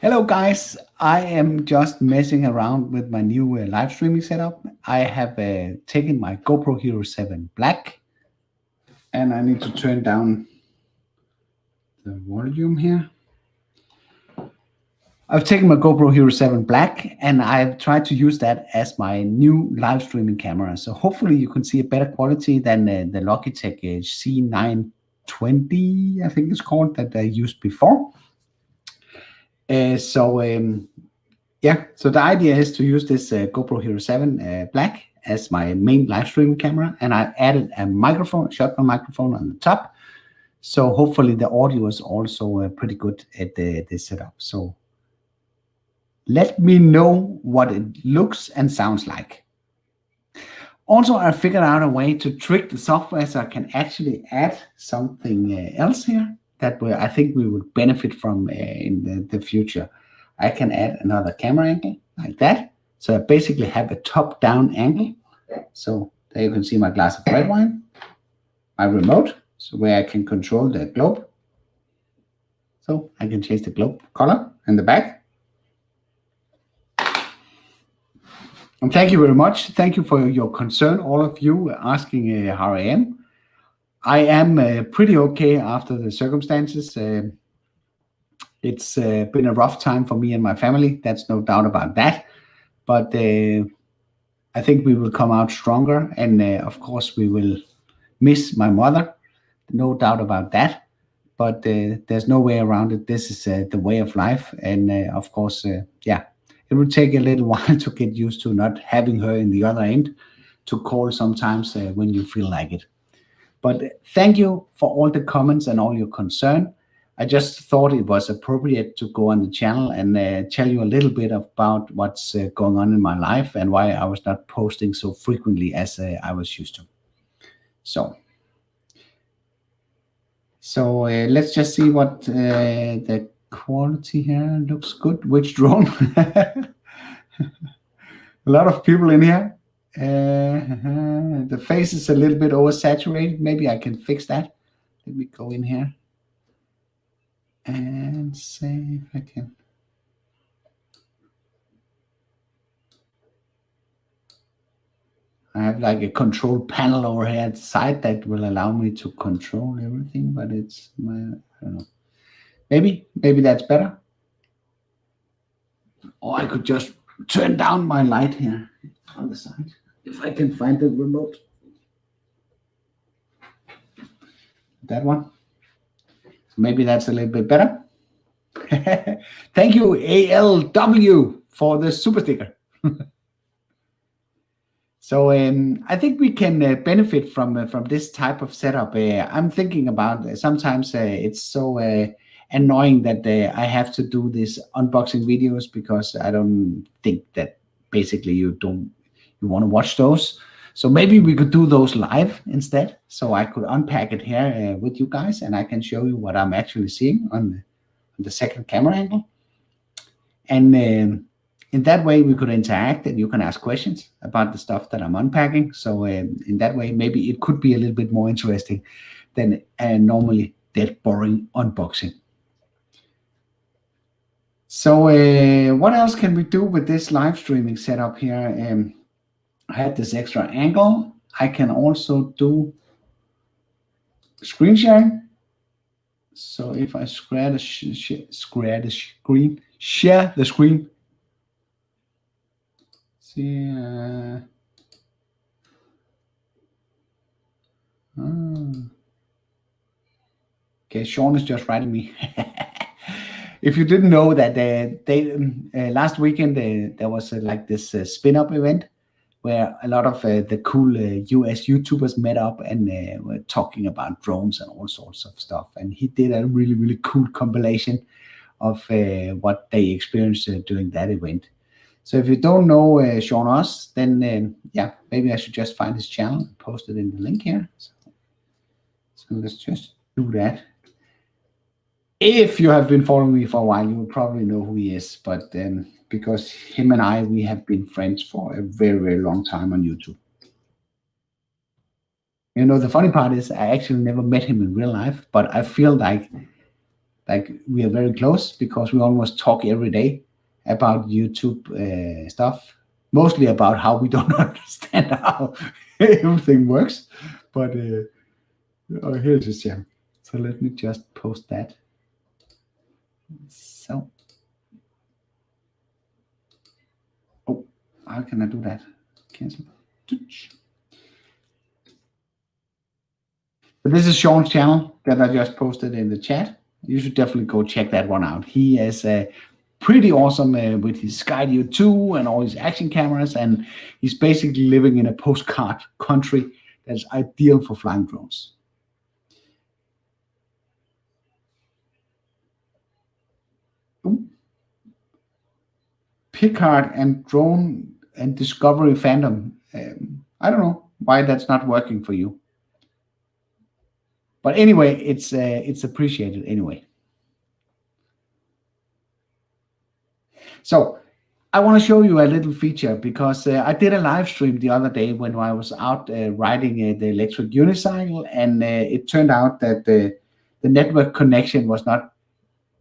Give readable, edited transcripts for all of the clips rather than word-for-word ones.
Hello guys, I am just messing around with my new live streaming setup. I have taken my GoPro Hero 7 Black and I need to turn down the volume here. I've taken my GoPro Hero 7 Black and I've tried to use that as my new live streaming camera. So hopefully you can see a better quality than the Logitech C920, I think it's called, that I used before. So the idea is to use this GoPro Hero 7 Black as my main live streaming camera, and I added a microphone, shotgun microphone on the top. So hopefully the audio is also pretty good at this setup. So let me know what it looks and sounds like. Also, I figured out a way to trick the software so I can actually add something else here that I think we would benefit from in the future. I can add another camera angle like that. So I basically have a top-down angle. So there you can see my glass of red wine, my remote, so where I can control the globe. So I can change the globe color in the back. And thank you very much. Thank you for your concern, all of you asking how I am. I am pretty okay after the circumstances. It's been a rough time for me and my family. That's no doubt about that. But I think we will come out stronger. And of course, we will miss my mother. No doubt about that. But there's no way around it. This is the way of life. And of course, it will take a little while to get used to not having her in the other end to call sometimes when you feel like it. But thank you for all the comments and all your concern. I just thought it was appropriate to go on the channel and tell you a little bit about what's going on in my life and why I was not posting so frequently as I was used to. So let's just see what the quality here looks good. Which drone? A lot of people in here. The face is a little bit oversaturated. Maybe I can fix that. Let me go in here and see if I can. I have like a control panel over here at the side that will allow me to control everything, but it's I don't know. Maybe that's better. Or I could just turn down my light here on the side if I can find the remote. That one. So maybe that's a little bit better. Thank you, ALW, for the super sticker. So I think we can benefit from this type of setup. I'm thinking about sometimes it's so annoying that I have to do these unboxing videos because I don't think that basically you want to watch those. So maybe we could do those live instead. So I could unpack it here with you guys and I can show you what I'm actually seeing on the second camera angle. And in that way, we could interact and you can ask questions about the stuff that I'm unpacking. So in that way, maybe it could be a little bit more interesting than normally that boring unboxing. So what else can we do with this live streaming setup here? I had this extra angle. I can also do screen sharing. So if I share the screen. See, okay, Sean is just writing me. If you didn't know that last weekend there was like this spin-up event where a lot of the cool US YouTubers met up and were talking about drones and all sorts of stuff. And he did a really, really cool compilation of what they experienced during that event. So if you don't know Sean Oss, then maybe I should just find his channel and post it in the link here. So let's just do that. If you have been following me for a while, you will probably know who he is. But because him and we have been friends for a very, very long time on YouTube. You know, the funny part is I actually never met him in real life, but I feel like like we are very close because we almost talk every day about YouTube stuff, mostly about how we don't understand how everything works. But here's a gem. So let me just post that. So, oh, how can I do that? Cancel. But this is Sean's channel that I just posted in the chat. You should definitely go check that one out. He is pretty awesome with his Skydio 2 and all his action cameras, and he's basically living in a postcard country that's ideal for flying drones. Ooh. Picard and drone and Discovery Phantom. I don't know why that's not working for you. But anyway, it's appreciated anyway. So I want to show you a little feature because I did a live stream the other day when I was out riding the electric unicycle, and it turned out that the network connection was not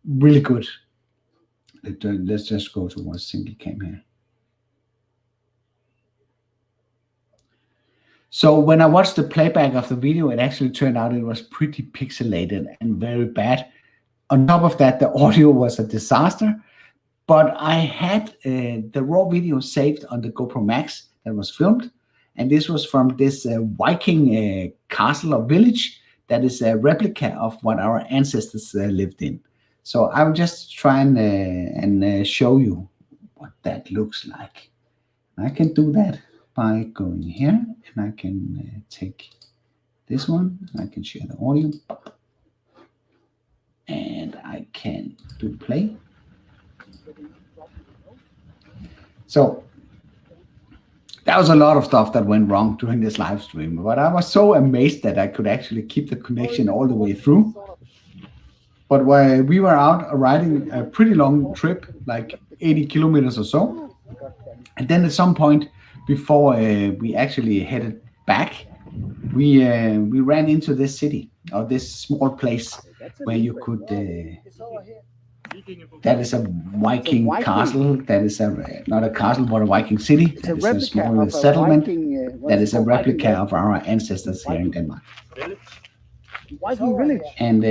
really good. Let's just go to one single cam here. So when I watched the playback of the video, it actually turned out it was pretty pixelated and very bad. On top of that, the audio was a disaster, but I had the raw video saved on the GoPro Max that was filmed. And this was from this Viking castle or village that is a replica of what our ancestors lived in. So I'll just try and show you what that looks like. I can do that by going here, and I can take this one. I can share the audio, and I can do play. So that was a lot of stuff that went wrong during this live stream, but I was so amazed that I could actually keep the connection all the way through. But while we were out riding a pretty long trip, like 80 kilometers or so, and then at some point before we actually headed back, we ran into this city or this small place where you could. That is a Viking castle. That is not a castle, but a Viking city. That is a small settlement. That is a replica of our ancestors here in Denmark. Viking village. And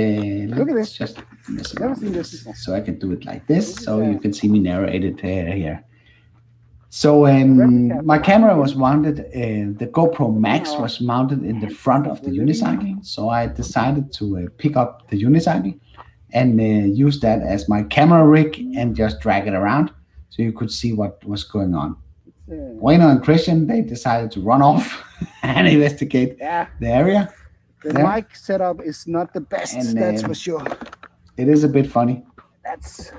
Look at this. Just Never seen this before. so I can do it like this, so you can see me narrate it here. So my camera was mounted, the GoPro Max was mounted in the front of the unicycle. So I decided to pick up the unicycle and use that as my camera rig and just drag it around so you could see what was going on. Bueno and Christian, they decided to run off and investigate the area. The mic setup is not the best, and, that's for sure. It is a bit funny. It's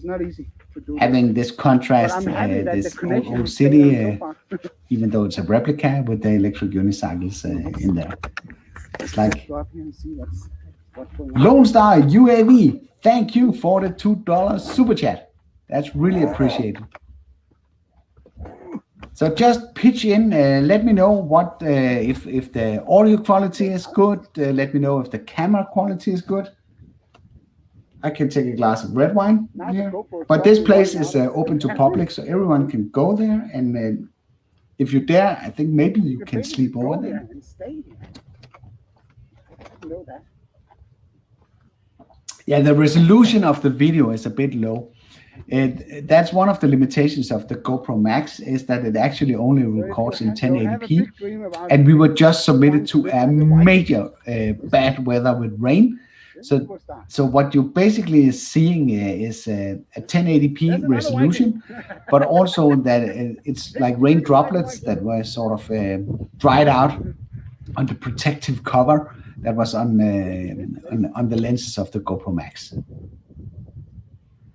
not easy to do. Having this contrast, this old city, even though it's a replica with the electric unicycles in there. It's like Lone Star UAV. Thank you for the $2 super chat. That's really appreciated. So just pitch in, let me know what if the audio quality is good, let me know if the camera quality is good. I can take a glass of red wine here, but this place is open to public, so everyone can go there, and if you're there, I think maybe you can sleep over there. Yeah, the resolution of the video is a bit low. That's one of the limitations of the GoPro Max, is that it actually only records in 1080p, and we were just submitted to a major bad weather with rain. So what you basically is seeing is a 1080p resolution, but also that it's like rain droplets that were sort of dried out on the protective cover that was on the lenses of the GoPro Max.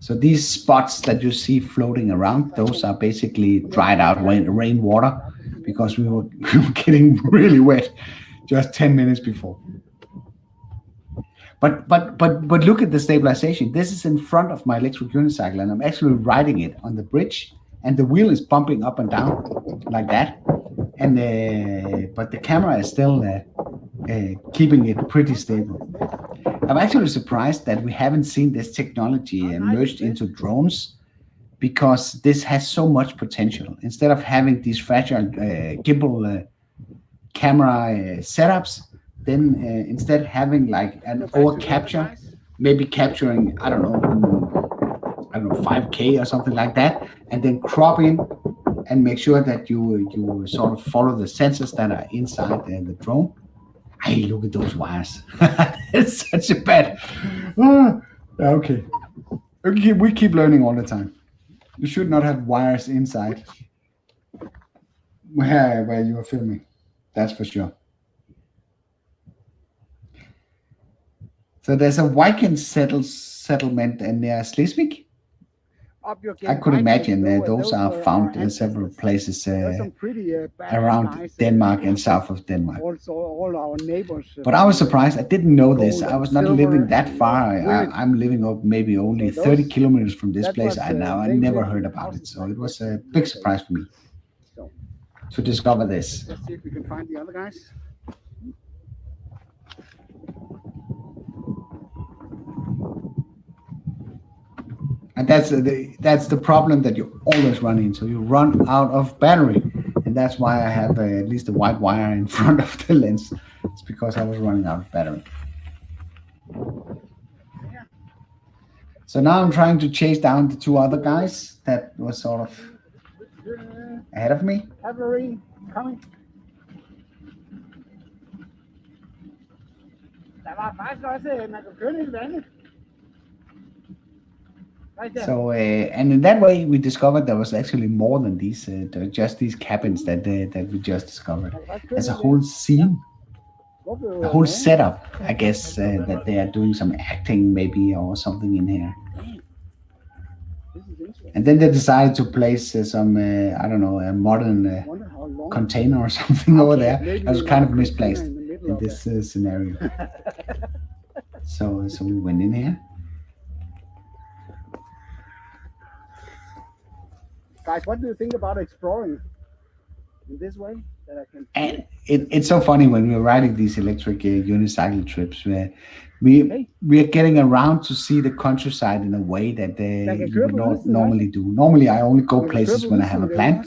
So these spots that you see floating around, those are basically dried out rainwater because we were getting really wet just 10 minutes before. But look at the stabilization. This is in front of my electric unicycle, and I'm actually riding it on the bridge, and the wheel is bumping up and down like that. And but the camera is still keeping it pretty stable. I'm actually surprised that we haven't seen this technology merged into drones, because this has so much potential. Instead of having these fragile gimbal camera setups, then instead having like an over capture, maybe capturing, I don't know, I don't know, 5K or something like that, and then crop in and make sure that you sort of follow the sensors that are inside the drone. Hey, look at those wires. It's such a bad. Okay. We keep learning all the time. You should not have wires inside where you are filming. That's for sure. So there's a Viking settlement near Schleswig. I could imagine those are found in several places around Denmark and south of Denmark. Also, all our neighbors. But I was surprised. I didn't know this. I was not living that far. I'm living up maybe only 30 kilometers from this place. I never heard about it. So it was a big surprise for me to discover this. Let's see if we can find the other guys. And that's the problem that you always run into. You run out of battery, and that's why I have at least a white wire in front of the lens. It's because I was running out of battery. So now I'm trying to chase down the two other guys that was sort of ahead of me. Cavalry coming. Der var faktisk også, man kunne køre lidt vandet. So and in that way we discovered there was actually more than these just these cabins that we just discovered. There's a whole scene, a whole setup, I guess, that they are doing some acting maybe or something in here. And then they decided to place some I don't know, a modern container or something over there. That was kind of misplaced in this scenario. So we went in here. Guys, what do you think about exploring in this way? That I can. And it's so funny when we're riding these electric unicycle trips where we are getting around to see the countryside in a way that you would not normally do. Normally, I only go places when I have a plan.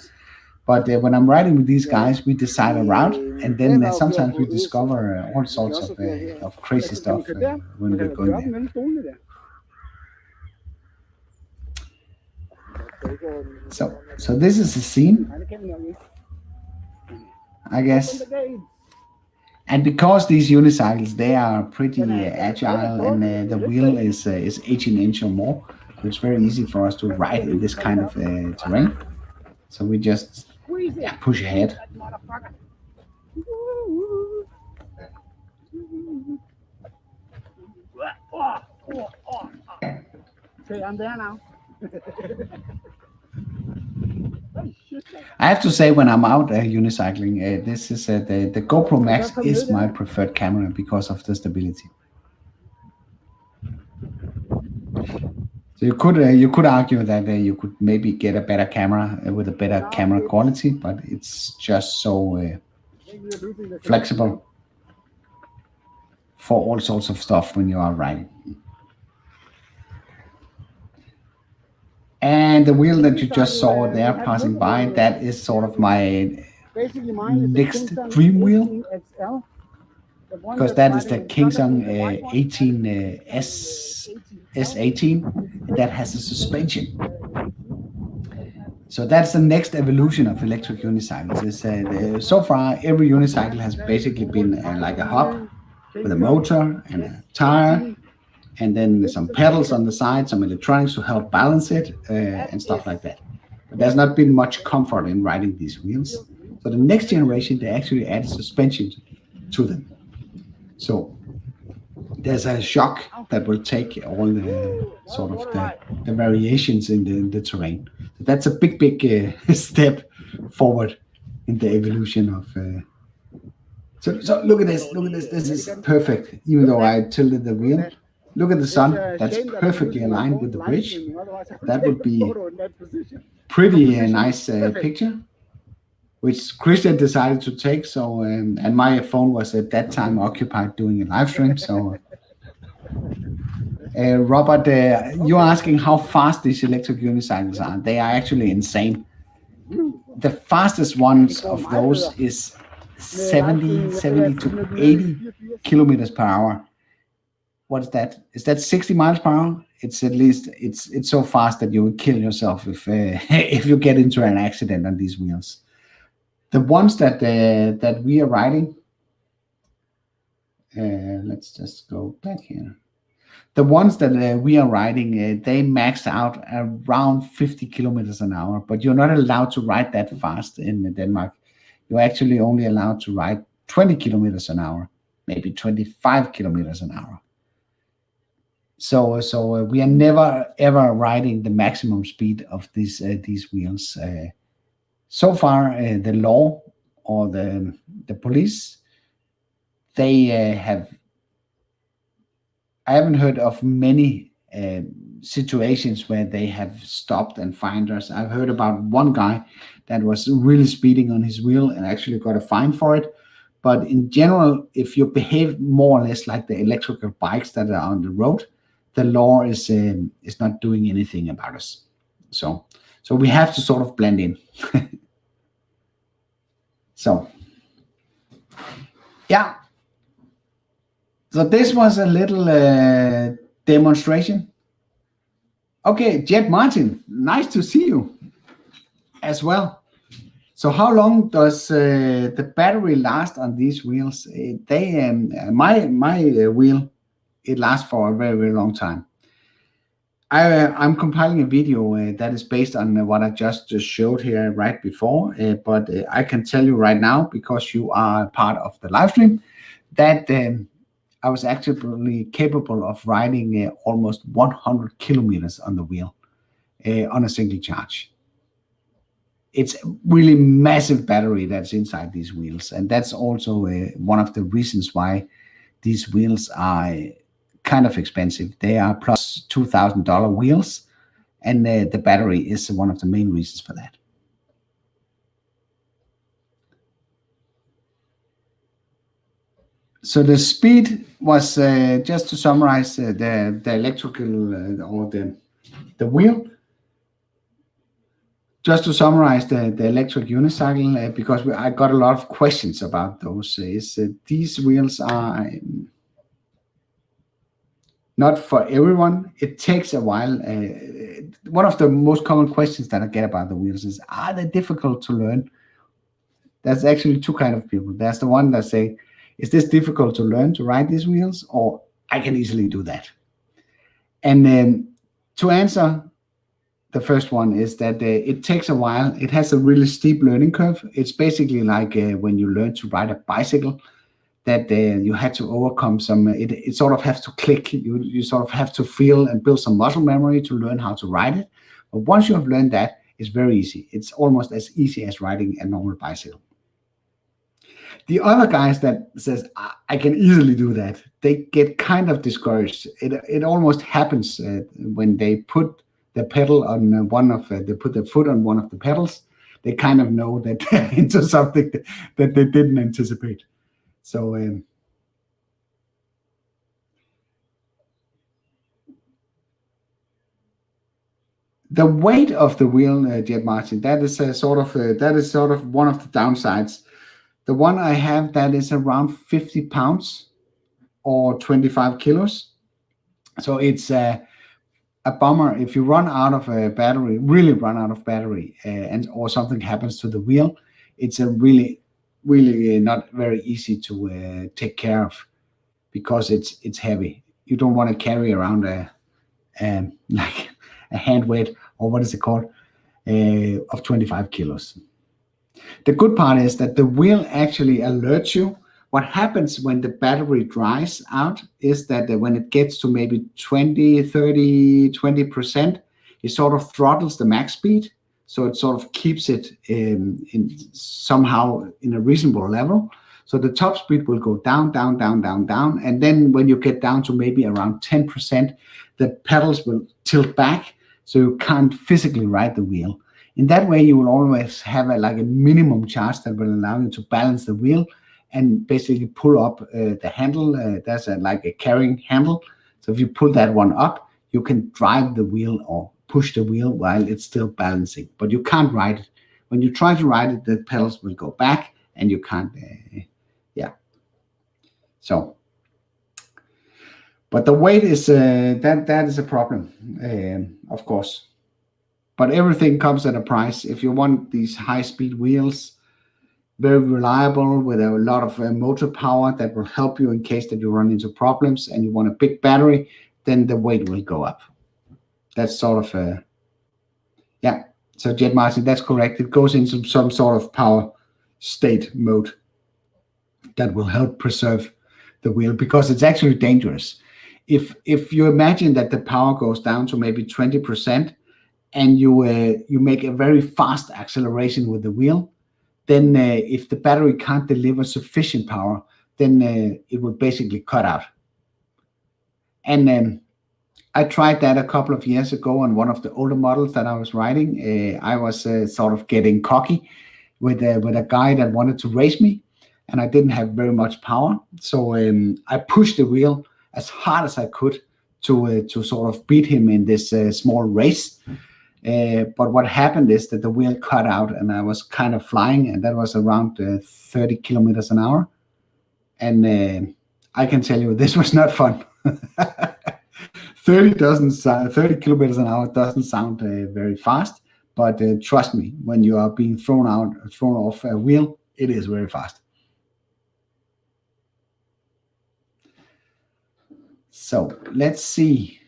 But when I'm riding with these guys, we decide a route, and then sometimes we discover all sorts of crazy stuff when we're going there. So this is a scene, I guess. And because these unicycles, they are pretty agile, and the wheel is 18 inch or more, so it's very easy for us to ride in this kind of terrain. So we just push ahead. Okay, I'm there now. I have to say, when I'm out unicycling, this is the GoPro Max is my preferred camera because of the stability. So you could argue that you could maybe get a better camera with a better camera quality, but it's just so flexible for all sorts of stuff when you are riding. And the wheel that you just saw there passing by, that is sort of my next dream wheel, because that is the Kingston 18 S18 that has a suspension. So that's the next evolution of electric unicycles. So far, every unicycle has basically been like a hub with a motor and a tire, and then some pedals on the side, some electronics to help balance it, and stuff like that. But there's not been much comfort in riding these wheels. So the next generation, they actually added suspension to them. So there's a shock that will take all the sort of the variations in the terrain. So that's a big step forward in the evolution of. So look at this. This is perfect. Even though I tilted the wheel. Look at the sun, that's perfectly aligned with the bridge. That would be pretty nice picture, which Christian decided to take. So, and my phone was at that time occupied doing a live stream. So Robert, you're asking how fast these electric unicycles are. They are actually insane. The fastest ones of those is 70 to 80 kilometers per hour. What is that? Is that 60 miles per hour? It's at least it's so fast that you will kill yourself if if you get into an accident on these wheels. The ones that we are riding, let's just go back here. The ones that we are riding, they max out around 50 kilometers an hour, but you're not allowed to ride that fast in Denmark. You're actually only allowed to ride 20 kilometers an hour, maybe 25 kilometers an hour. So we are never ever riding the maximum speed of these wheels. So far, the law or the police, they have. I haven't heard of many situations where they have stopped and fined us. I've heard about one guy that was really speeding on his wheel and actually got a fine for it. But in general, if you behave more or less like the electrical bikes that are on the road, the law is not doing anything about us. So we have to sort of blend in. So yeah. So this was a little demonstration. Okay, Jet Martin, nice to see you as well. So how long does the battery last on these wheels? My wheel, it lasts for a very, very long time. I'm compiling a video that is based on what I just showed here right before, but I can tell you right now, because you are part of the live stream, that I was actually capable of riding almost 100 kilometers on the wheel on a single charge. It's a really massive battery that's inside these wheels, and that's also one of the reasons why these wheels are kind of expensive. They are plus $2,000 wheels, and the battery is one of the main reasons for that. So the speed was, just to summarize, the electrical or the wheel. Just to summarize the electric unicycle, because I got a lot of questions about those, is these wheels are not for everyone. It takes a while. One of the most common questions that I get about the wheels is, are they difficult to learn? There's actually two kind of people. There's the one that say, is this difficult to learn to ride these wheels, or I can easily do that? And to answer the first one is that it takes a while. It has a really steep learning curve. It's basically like when you learn to ride a bicycle, that you had to overcome some, it sort of has to click. You sort of have to feel and build some muscle memory to learn how to ride it. But once you have learned that, it's very easy. It's almost as easy as riding a normal bicycle. The other guys that says, I can easily do that, they get kind of discouraged. It almost happens when they put the pedal on they put their foot on one of the pedals, they kind of know that they're into something that they didn't anticipate. So the weight of the wheel, Jet Martin, that is sort of one of the downsides. The one I have, that is around 50 pounds or 25 kilos. So it's a bummer if you run out of a battery, really run out of battery, or something happens to the wheel. It's a really not very easy to take care of, because it's heavy. You don't want to carry around like a hand weight, or what is it called, of 25 kilos. The good part is that the wheel actually alerts you. What happens when the battery dries out is that when it gets to maybe 20, 30, 20%, it sort of throttles the max speed. So it sort of keeps it somehow in a reasonable level. So the top speed will go down, down, down, down, down. And then when you get down to maybe around 10%, the pedals will tilt back, so you can't physically ride the wheel. In that way, you will always have a minimum charge that will allow you to balance the wheel and basically pull up the handle. There's a carrying handle So if you pull that one up, you can drive the wheel or push the wheel while it's still balancing, but you can't ride it. When you try to ride it, the pedals will go back and you can't, yeah. So, but the weight is, that is a problem, of course. But everything comes at a price. If you want these high-speed wheels, very reliable with a lot of motor power that will help you in case that you run into problems and you want a big battery, then the weight will go up. That's sort of yeah. So Jet Martin, that's correct. It goes into some sort of power state mode that will help preserve the wheel, because it's actually dangerous. If you imagine that the power goes down to maybe 20% and you make a very fast acceleration with the wheel, then if the battery can't deliver sufficient power, then it will basically cut out. And I tried that a couple of years ago on one of the older models that I was riding. I was sort of getting cocky with a guy that wanted to race me, and I didn't have very much power. So I pushed the wheel as hard as I could to sort of beat him in this small race. But what happened is that the wheel cut out and I was kind of flying, and that was around 30 kilometers an hour. And I can tell you, this was not fun. 30 kilometers an hour doesn't sound very fast, but trust me, when you are being thrown off a wheel, it is very fast. So let's see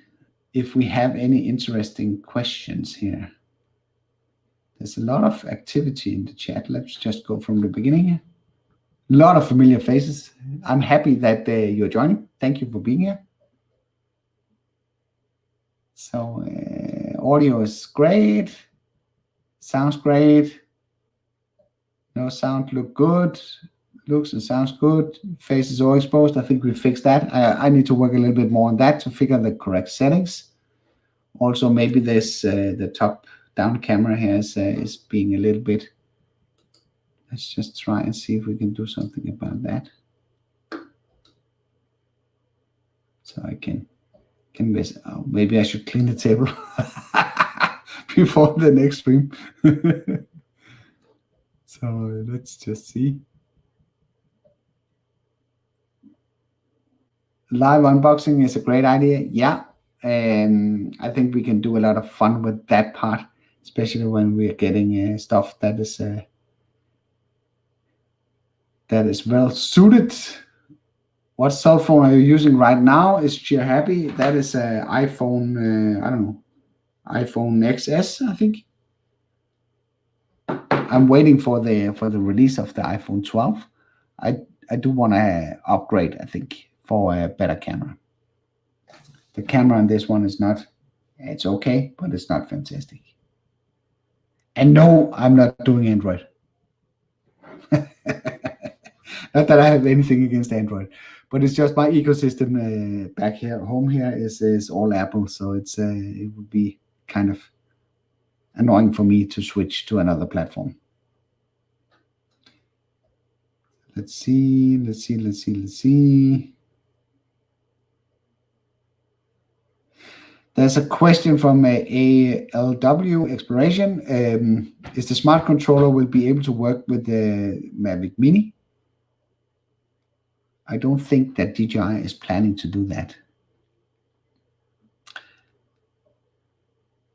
if we have any interesting questions here. There's a lot of activity in the chat. Let's just go from the beginning here. A lot of familiar faces. I'm happy that you're joining. Thank you for being here. So audio is great. Sounds great. No sound look good. Looks and sounds good. Face is all exposed. I think we fixed that. I need to work a little bit more on that to figure the correct settings. Also, maybe this the top down camera here is being a little bit. Let's just try and see if we can do something about that. So I can miss. Oh, maybe I should clean the table before the next stream. So let's just see. Live unboxing is a great idea. Yeah. I think we can do a lot of fun with that part, especially when we're getting stuff that is well suited. What cell phone are you using right now? Is Cheer happy? That is an iPhone, I don't know, iPhone XS, I think. I'm waiting for the release of the iPhone 12. I do want to upgrade, I think, for a better camera. The camera on this one is not, it's okay, but it's not fantastic. And no, I'm not doing Android. Not that I have anything against Android, but it's just my ecosystem back here, home here is all Apple, so it would be kind of annoying for me to switch to another platform. Let's see. There's a question from ALW Exploration. Is the smart controller will be able to work with the Mavic Mini? I don't think that DJI is planning to do that.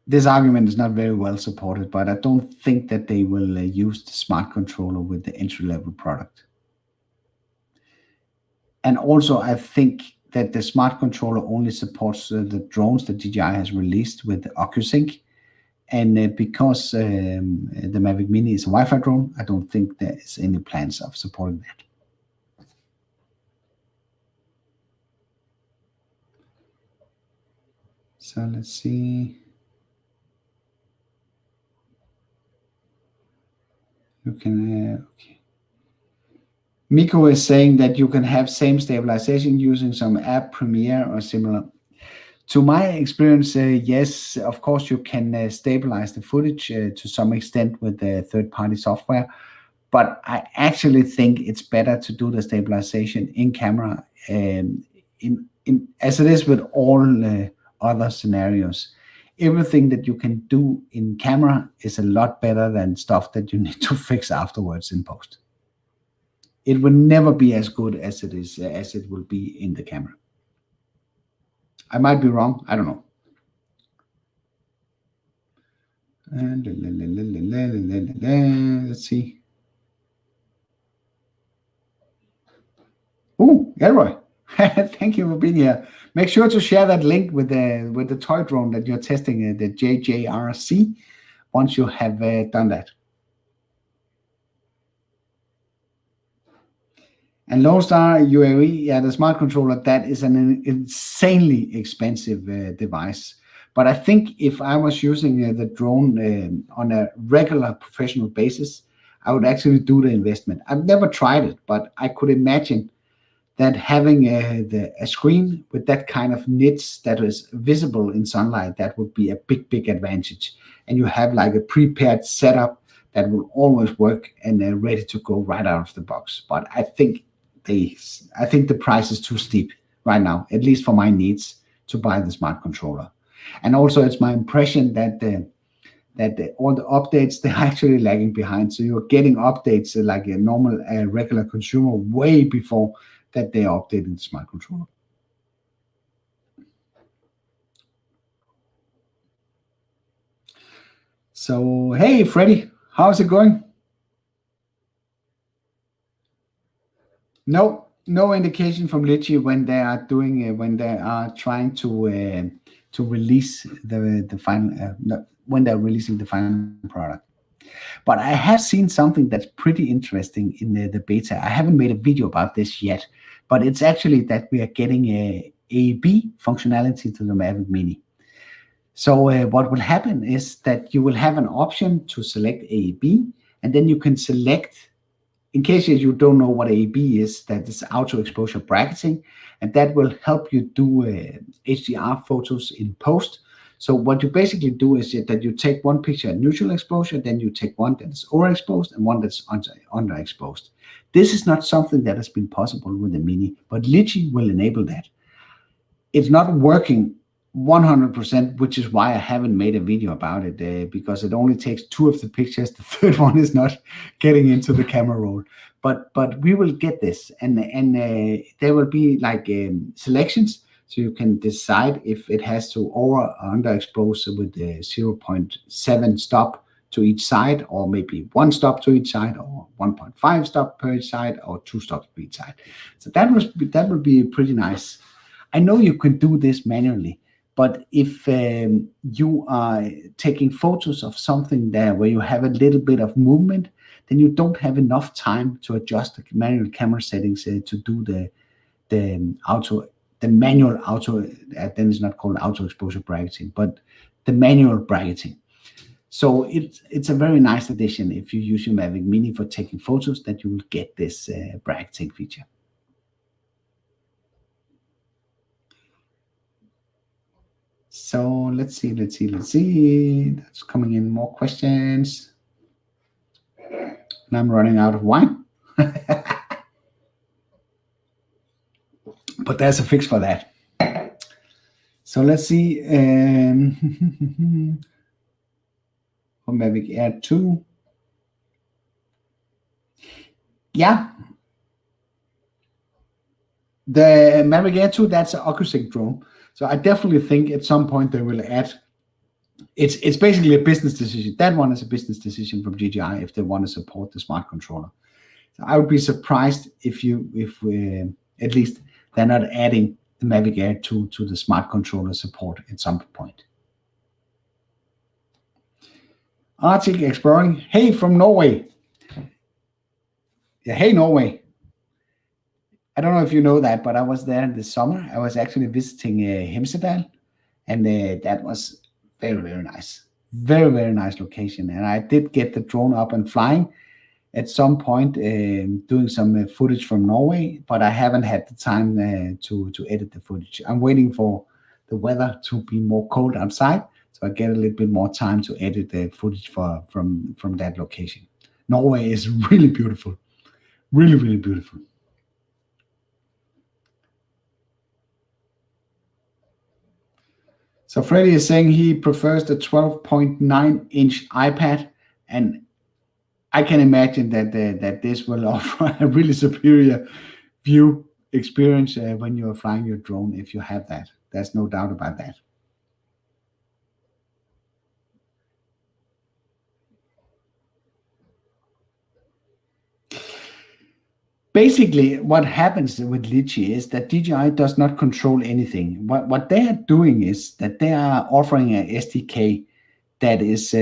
This argument is not very well supported, but I don't think that they will use the smart controller with the entry-level product. And also, I think that the smart controller only supports the drones that DJI has released with the OcuSync. And because the Mavic Mini is a Wi-Fi drone, I don't think there is any plans of supporting that. So let's see. You can, okay. Miko is saying that you can have same stabilization using some app, Premiere or similar. To my experience, yes, of course you can stabilize the footage to some extent with the third-party software, but I actually think it's better to do the stabilization in camera. as it is with all other scenarios, everything that you can do in camera is a lot better than stuff that you need to fix afterwards in post. It will never be as good as it will be in the camera. I might be wrong. I don't know. Let's see. Oh, Elroy, thank you for being here. Make sure to share that link with the toy drone that you're testing, the JJRC, once you have done that. And Lone Star UAV, yeah, the smart controller, that is an insanely expensive device. But I think if I was using the drone on a regular professional basis, I would actually do the investment. I've never tried it, but I could imagine that having a screen with that kind of nits that is visible in sunlight, that would be a big advantage. And you have like a prepared setup that will always work and ready to go right out of the box. But I think the price is too steep right now, at least for my needs, to buy the smart controller. And also, it's my impression that all the updates, they're actually lagging behind. So you're getting updates like a normal regular consumer way before that they are updating the smart controller. So hey, Freddie, how's it going? No indication from Litchi when they are doing when they are trying to release the final when they're releasing the final product. But I have seen something that's pretty interesting in the beta. I haven't made a video about this yet, but it's actually that we are getting a A/B functionality to the Mavic Mini. So what will happen is that you will have an option to select A/B, and then you can select, in case you don't know what A/B is, that is auto exposure bracketing, and that will help you do HDR photos in post. So what you basically do is that you take one picture at neutral exposure, then you take one that is overexposed and one that's underexposed. This is not something that has been possible with the Mini, but Litchi will enable that. It's not working 100%, which is why I haven't made a video about it, because it only takes two of the pictures. The third one is not getting into the camera roll. But we will get this, and there will be like selections, so you can decide if it has to over or underexpose with 0.7 stop to each side, or maybe one stop to each side, or 1.5 stop per each side, or 2 stops per each side. So that would be pretty nice. I know you can do this manually, but if you are taking photos of something there where you have a little bit of movement, then you don't have enough time to adjust the manual camera settings to do the manual auto. Then it's not called auto exposure bracketing, but the manual bracketing. So it's a very nice addition if you use your Mavic Mini for taking photos, that you will get this bracketing feature. So let's see. That's coming in more questions. And I'm running out of wine. But there's a fix for that. So let's see. For Mavic Air 2. Yeah. The Mavic Air 2, that's an OcuSync drone. So I definitely think at some point they will add. It's basically a business decision. That one is a business decision from GGI if they want to support the smart controller. So I would be surprised if at least they're not adding the Mavic Air 2 to the smart controller support at some point. Arctic Exploring. Hey, from Norway. Yeah, hey, Norway. I don't know if you know that, but I was there this summer. I was actually visiting Hemsedal, and that was very nice. Very nice location. And I did get the drone up and flying at some point, doing some footage from Norway, but I haven't had the time to edit the footage. I'm waiting for the weather to be more cold outside, so I get a little bit more time to edit the footage from that location. Norway is really beautiful. Really beautiful. So Freddy is saying he prefers the 12.9-inch iPad, and I can imagine that this will offer a really superior view experience when you are flying your drone if you have that. There's no doubt about that. Basically, what happens with Litchi is that DJI does not control anything. What they are doing is that they are offering a SDK that is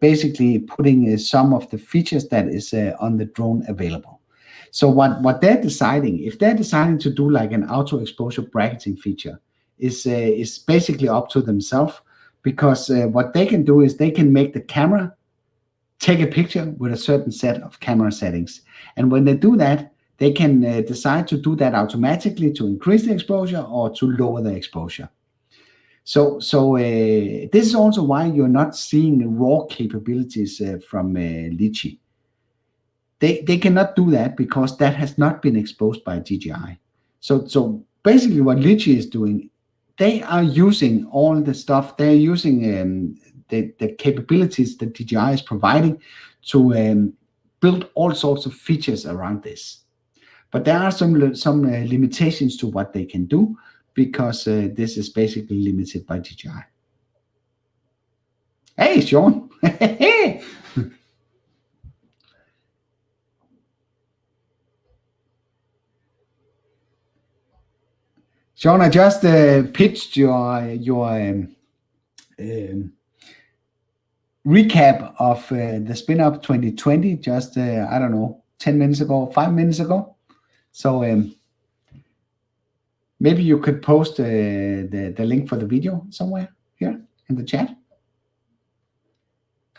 basically putting some of the features that is on the drone available. So what they're deciding, if they're deciding to do like an auto exposure bracketing feature, is basically up to themselves, because what they can do is they can make the camera take a picture with a certain set of camera settings. And when they do that, they can decide to do that automatically to increase the exposure or to lower the exposure. So this is also why you're not seeing raw capabilities from Litchi. They cannot do that because that has not been exposed by DJI. So basically what Litchi is doing, they are using all the stuff, they're using the capabilities that DJI is providing to build all sorts of features around this. But there are some limitations to what they can do, because this is basically limited by DJI. Hey, Sean. Sean, I just pitched your recap of the Spin Up 2020 just, I don't know, 10 minutes ago, 5 minutes ago. So maybe you could post the link for the video somewhere here in the chat.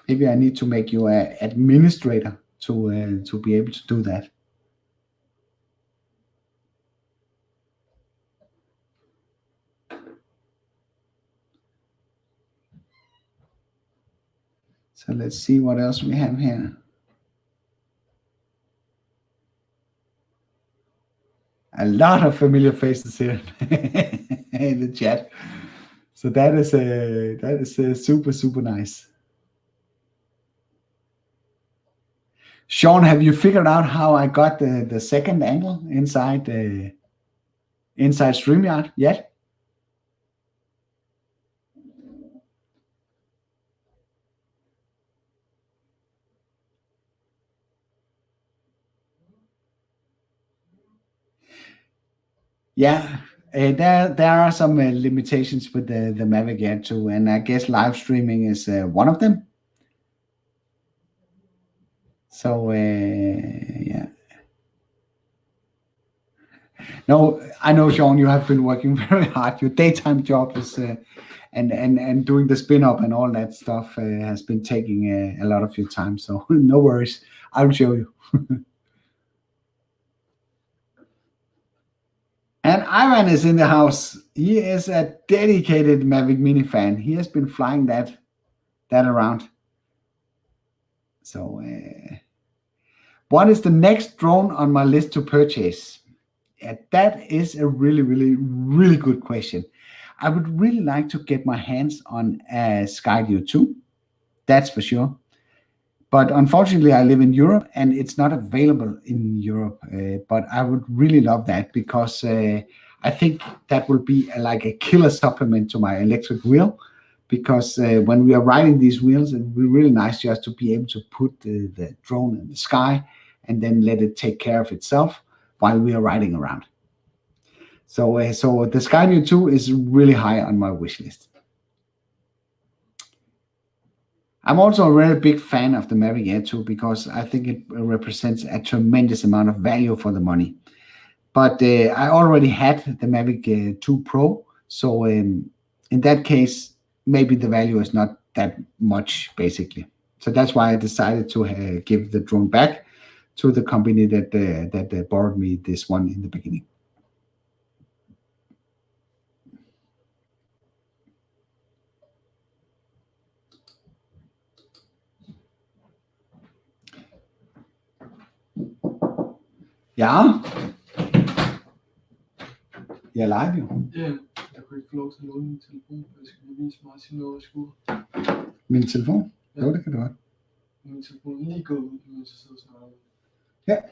Maybe I need to make you an administrator to be able to do that. So let's see what else we have here. A lot of familiar faces here in the chat. So that is super nice. Sean, have you figured out how I got the second angle inside StreamYard yet? Yeah, there are some limitations with the Mavic Air 2, and I guess live streaming is one of them. So yeah. No, I know, Sean, you have been working very hard. Your daytime job is and doing the spin up and all that stuff has been taking a lot of your time. So no worries, I'll show you. And Ivan is in the house. He is a dedicated Mavic Mini fan. He has been flying that around. So what is the next drone on my list to purchase? Yeah, that is a really good question. I would really like to get my hands on a Skydio 2. That's for sure. But unfortunately, I live in Europe and it's not available in Europe. But I would really love that, because I think that will be like a killer supplement to my electric wheel. Because when we are riding these wheels, it would be really nice just to be able to put the drone in the sky and then let it take care of itself while we are riding around. So the Skydio 2 is really high on my wish list. I'm also a very big fan of the Mavic Air 2, because I think it represents a tremendous amount of value for the money. But I already had the Mavic 2 Pro, so in that case, maybe the value is not that much, basically. So that's why I decided to give the drone back to the company that borrowed me this one in the beginning. Ja. Jeg er live jo. Ja, jeg kunne ikke få lov til at låne min telefon. vise mig til noget, skulle... Min telefon? Ja. Jo, det kan du godt. Min telefon lige gå ud, mens jeg sidder og snakker. Yeah.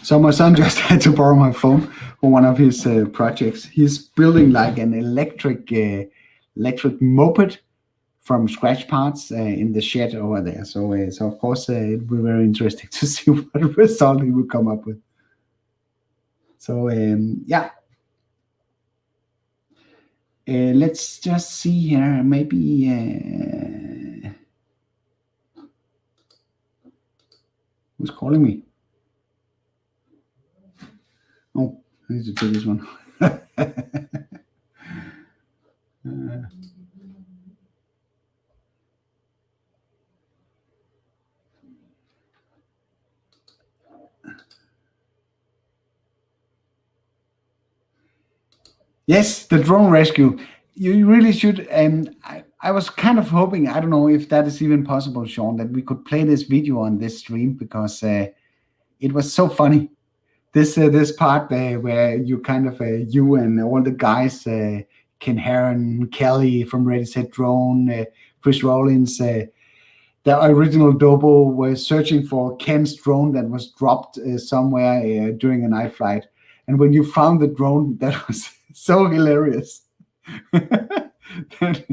So my son just had to borrow my phone for one of his projects. He's building like an electric moped from scratch parts in the shed over there. So of course it will be very interesting to see what result he will come up with. So yeah. Let's just see here. Maybe who's calling me? Oh, I need to do this one. Yes, the drone rescue. You really should. I was kind of hoping, I don't know if that is even possible, Sean, that we could play this video on this stream because it was so funny. This part where you kind of you and all the guys, Ken Heron, Kelly from Ready Set Drone, Chris Rollins, the original Dobo were searching for Ken's drone that was dropped somewhere during a night flight. And when you found the drone, that was so hilarious. That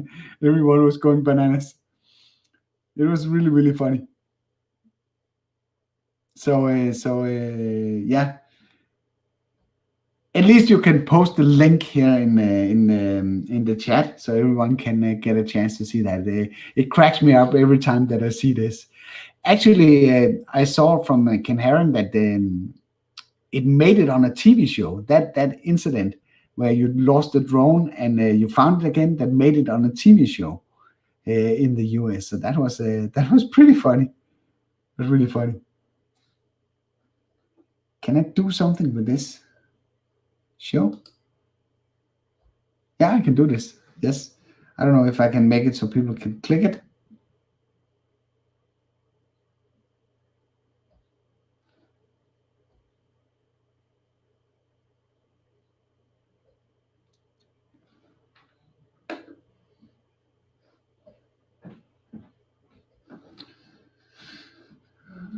everyone was going bananas. It was really, really funny. So yeah. At least you can post the link here in the chat so everyone can get a chance to see that. It cracks me up every time that I see this. Actually, I saw from Ken Heron that it made it on a TV show. That incident where you lost the drone and you found it again, that made it on a TV show in the US. So that was pretty funny. It was really funny. Can I do something with this? Sure. Yeah, I can do this. Yes. I don't know if I can make it so people can click it.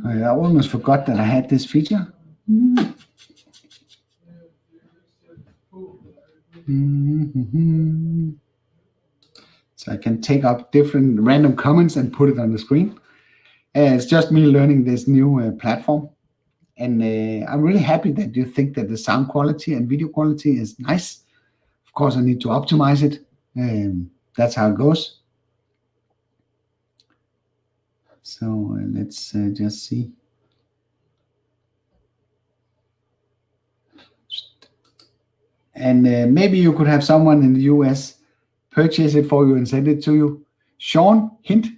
I almost forgot that I had this feature. So I can take up different random comments and put it on the screen. It's just me learning this new platform. And I'm really happy that you think that the sound quality and video quality is nice. Of course, I need to optimize it. That's how it goes. So let's just see. And maybe you could have someone in the US purchase it for you and send it to you. Sean, hint.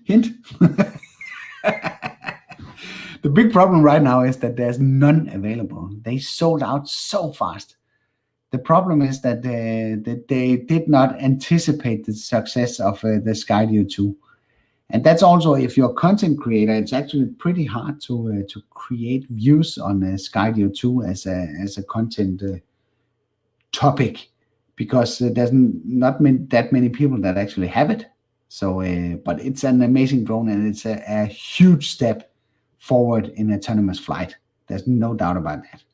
The big problem right now is that there's none available. They sold out so fast. The problem is that they did not anticipate the success of the Skydio 2. And that's also, if you're a content creator, it's actually pretty hard to create views on Skydio 2 as a content topic, because there's not that many people that actually have it. So, but it's an amazing drone, and it's a huge step forward in autonomous flight. There's no doubt about that.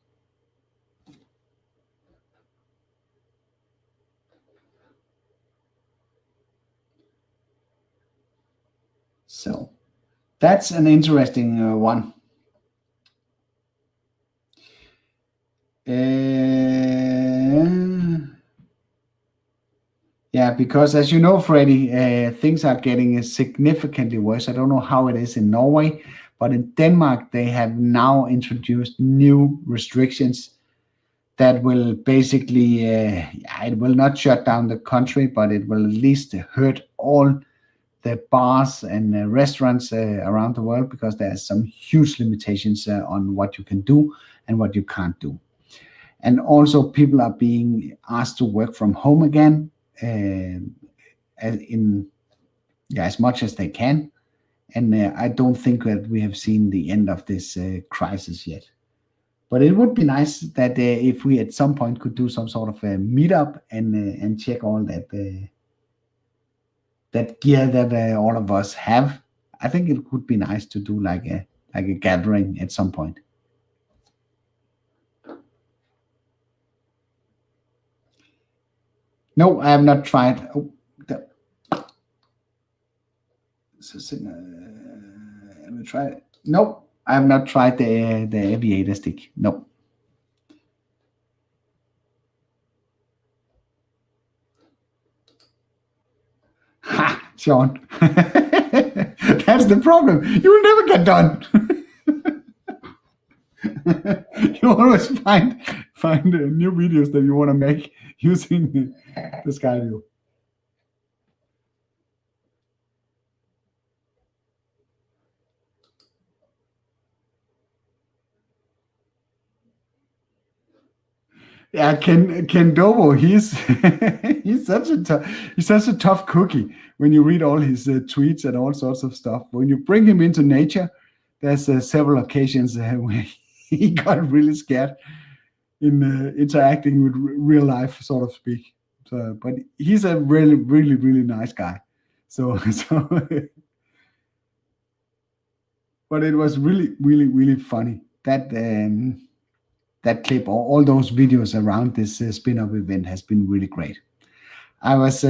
So that's an interesting one. Yeah, because as you know, Freddie, things are getting significantly worse. I don't know how it is in Norway, but in Denmark, they have now introduced new restrictions that will basically, it will not shut down the country, but it will at least hurt all the bars and restaurants around the world, because there are some huge limitations on what you can do and what you can't do. And also people are being asked to work from home again, as much as they can. And I don't think that we have seen the end of this crisis yet. But it would be nice that if we at some point could do some sort of a meetup and check all that that gear that all of us have. I think it would be nice to do like a gathering at some point. No, I have not tried. Oh, let me try it. No, I have not tried the aviator stick. No. Ha, Sean. That's the problem. You will never get done. You always find new videos that you want to make using the Skyview. Yeah, Ken Dobo, he's he's such a tough cookie. When you read all his tweets and all sorts of stuff, when you bring him into nature, there's several occasions where he got really scared in interacting with real life, sort of speak. So, but he's a really, really, really nice guy. So, but it was really, really, really funny that that clip or all those videos around this spin-off event has been really great. I was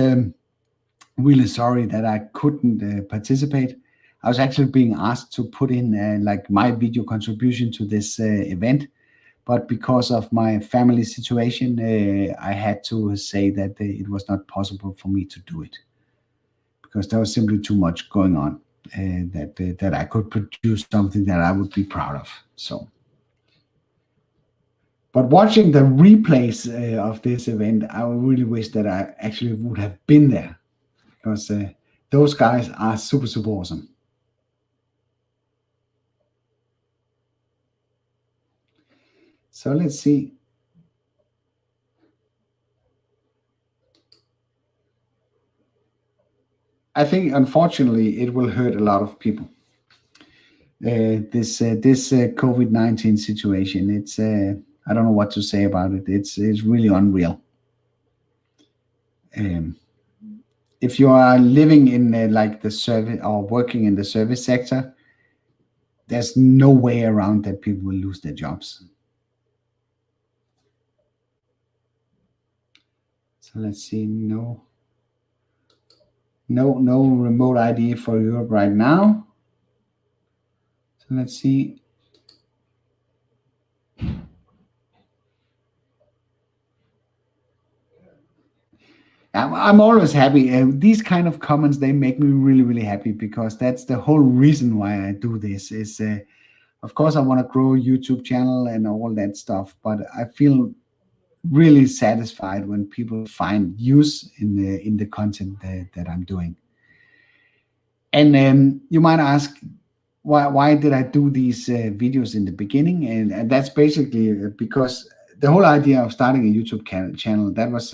really sorry that I couldn't participate. I was actually being asked to put in like my video contribution to this event, but because of my family situation, I had to say that it was not possible for me to do it because there was simply too much going on that I could produce something that I would be proud of. So, but watching the replays of this event, I really wish that I actually would have been there because those guys are super, super awesome. So let's see. I think, unfortunately, it will hurt a lot of people. This COVID-19 situation, it's I don't know what to say about it. It's really unreal. If you are living in like the service or working in the service sector, there's no way around that people will lose their jobs. So let's see. No remote ID for Europe right now. So let's see. I'm always happy. These kind of comments, they make me really, really happy because that's the whole reason why I do this is, of course, I want to grow a YouTube channel and all that stuff, but I feel really satisfied when people find use in the content that I'm doing. And you might ask, why did I do these videos in the beginning? And that's basically because the whole idea of starting a YouTube channel, that was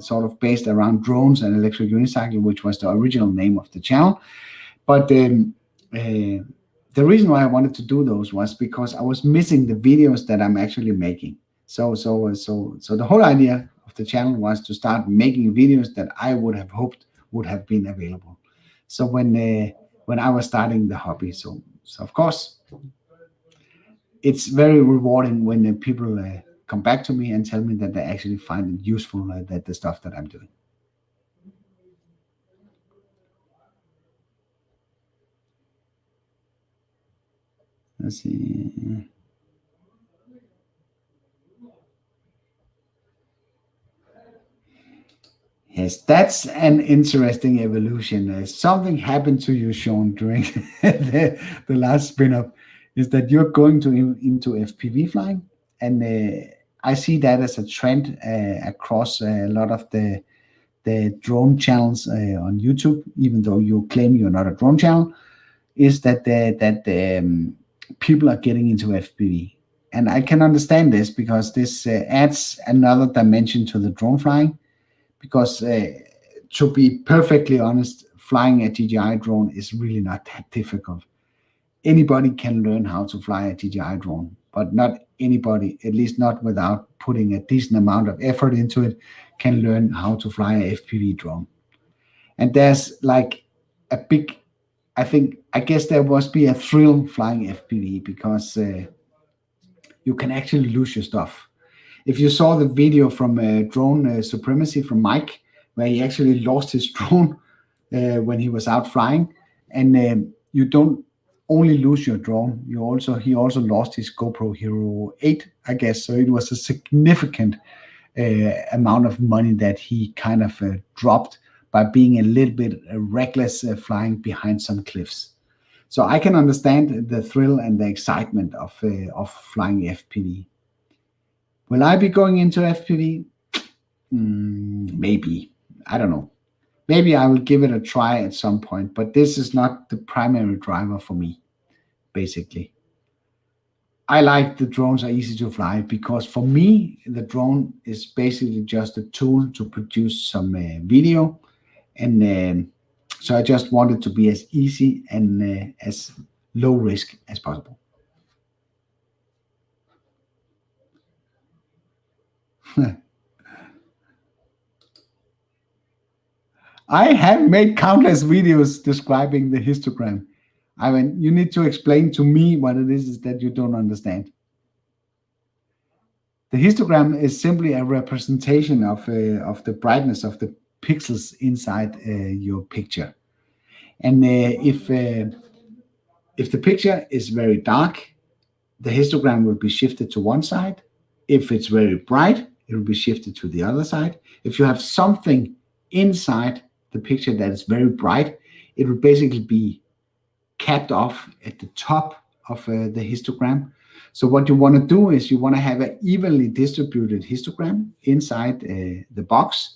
sort of based around drones and electric unicycle, which was the original name of the channel. But the reason why I wanted to do those was because I was missing the videos that I'm actually making. So the whole idea of the channel was to start making videos that I would have hoped would have been available. So when I was starting the hobby, so of course it's very rewarding when people come back to me and tell me that they actually find it useful, that the stuff that I'm doing. Let's see. Yes, that's an interesting evolution. Something happened to you, Sean, during the last spin-up, is that you're going into FPV flying, and I see that as a trend across a lot of the drone channels on YouTube. Even though you claim you're not a drone channel, is that people are getting into FPV, and I can understand this because this adds another dimension to the drone flying. Because to be perfectly honest, flying a DJI drone is really not that difficult. Anybody can learn how to fly a DJI drone, but not anybody, at least not without putting a decent amount of effort into it, can learn how to fly a FPV drone. And there's like a big, I guess there must be a thrill flying FPV because you can actually lose your stuff. If you saw the video from Drone Supremacy from Mike, where he actually lost his drone when he was out flying, and you don't only lose your drone, he also lost his GoPro Hero 8, I guess. So it was a significant amount of money that he kind of dropped by being a little bit reckless flying behind some cliffs. So I can understand the thrill and the excitement of flying FPV. Will I be going into FPV? Maybe. I don't know. Maybe I will give it a try at some point, but this is not the primary driver for me, basically. I like the drones are easy to fly because for me, the drone is basically just a tool to produce some video. And so I just want it to be as easy and as low risk as possible. I have made countless videos describing the histogram. I mean, you need to explain to me what it is that you don't understand. The histogram is simply a representation of the brightness of the pixels inside your picture. And if the picture is very dark, the histogram will be shifted to one side. If it's very bright, it will be shifted to the other side. If you have something inside the picture that is very bright, it will basically be capped off at the top of the histogram. So what you want to do is you want to have an evenly distributed histogram inside the box,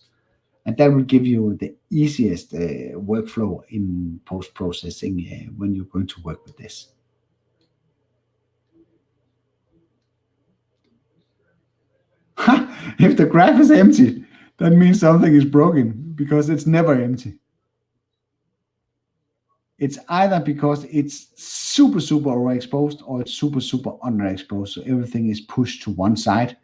and that will give you the easiest workflow in post-processing when you're going to work with this. If the graph is empty, that means something is broken because it's never empty. It's either because it's super, super overexposed or it's super, super underexposed. So everything is pushed to one side.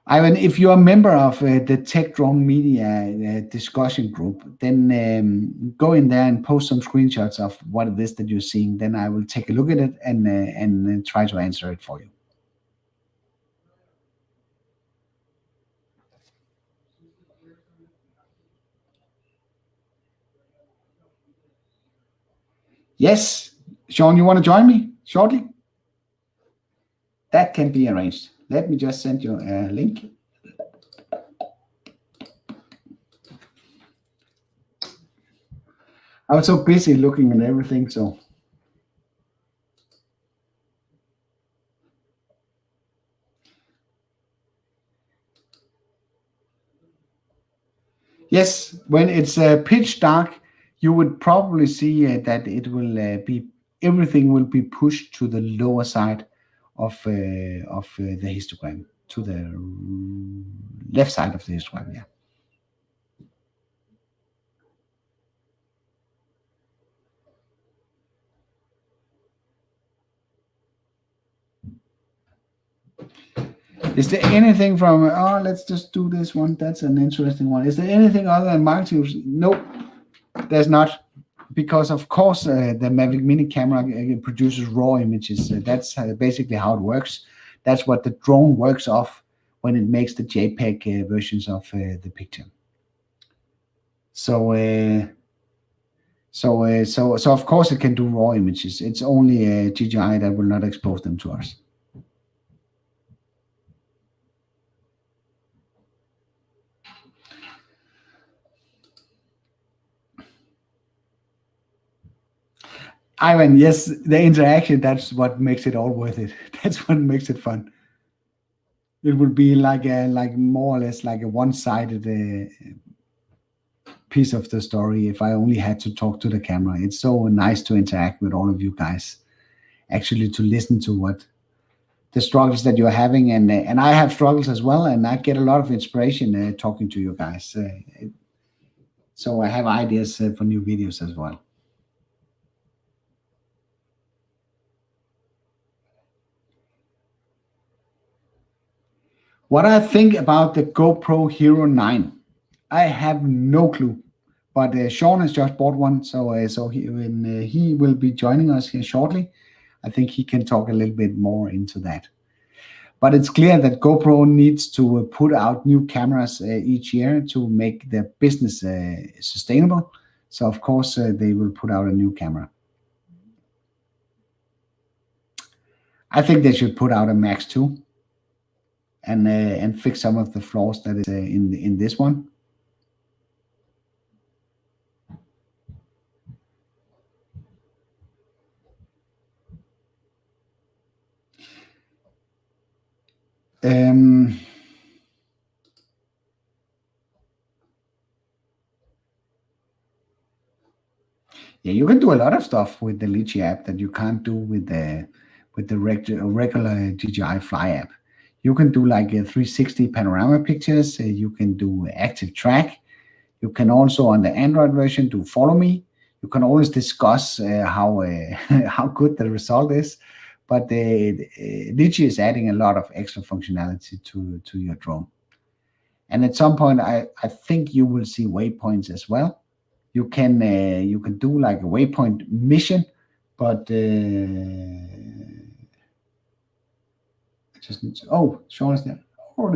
Ivan, if you're a member of the Tech Drone Media discussion group, then go in there and post some screenshots of what it is that you're seeing. Then I will take a look at it and try to answer it for you. Yes, Sean, you want to join me shortly? That can be arranged. Let me just send you a link. I was so busy looking at everything, so. Yes, when it's pitch dark, you would probably see that it will everything will be pushed to the lower side of the histogram, to the left side of the histogram. Yeah. Is there anything from? Oh, let's just do this one. That's an interesting one. Is there anything other than marketing? No, there's not. Because of course the Mavic Mini camera produces raw images. That's basically how it works. That's what the drone works off when it makes the JPEG versions of the picture. So of course it can do raw images. It's only GGI that will not expose them to us. Ivan, yes, the interaction, that's what makes it all worth it. That's what makes it fun. It would be like more or less like a one-sided piece of the story if I only had to talk to the camera. It's so nice to interact with all of you guys, actually to listen to what the struggles that you're having, and I have struggles as well, and I get a lot of inspiration talking to you guys. So I have ideas for new videos as well. What I think about the GoPro Hero 9, I have no clue. But Sean has just bought one, so he will be joining us here shortly. I think he can talk a little bit more into that. But it's clear that GoPro needs to put out new cameras each year to make their business sustainable. So of course they will put out a new camera. I think they should put out a Max 2 and fix some of the flaws that is in this one. Yeah, you can do a lot of stuff with the Litchi app that you can't do with the regular DJI Fly app. You can do like 360 panorama pictures. You can do active track. You can also on the Android version do follow me. You can always discuss how how good the result is. But Litchi is adding a lot of extra functionality to your drone. And at some point, I think you will see waypoints as well. You can do like a waypoint mission, but I just need to. Oh, Sean is there. Oh,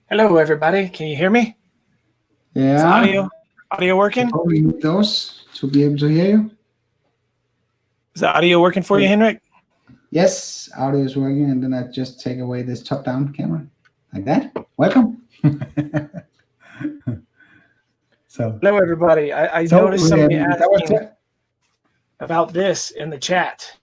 Hello, everybody. Can you hear me? Is yeah. audio working? Probably need those to be able to hear you. Is the audio working for you, Henrik? Yes, audio is working, and then I just take away this top-down camera like that. Welcome. So Hello, everybody. I noticed somebody asking about this in the chat.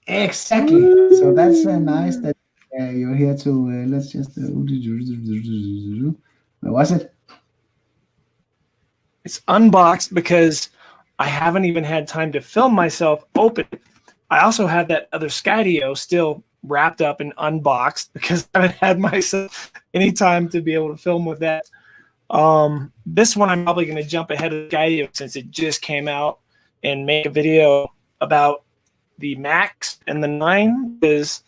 Exactly. So that's nice that you're here to. Let's just. Where was it? It's unboxed because I haven't even had time to film myself open it. I also have that other Skydio still wrapped up and unboxed because I haven't had myself any time to be able to film with that. This one I'm probably going to jump ahead of Skydio since it just came out and make a video about the Max and the 9 because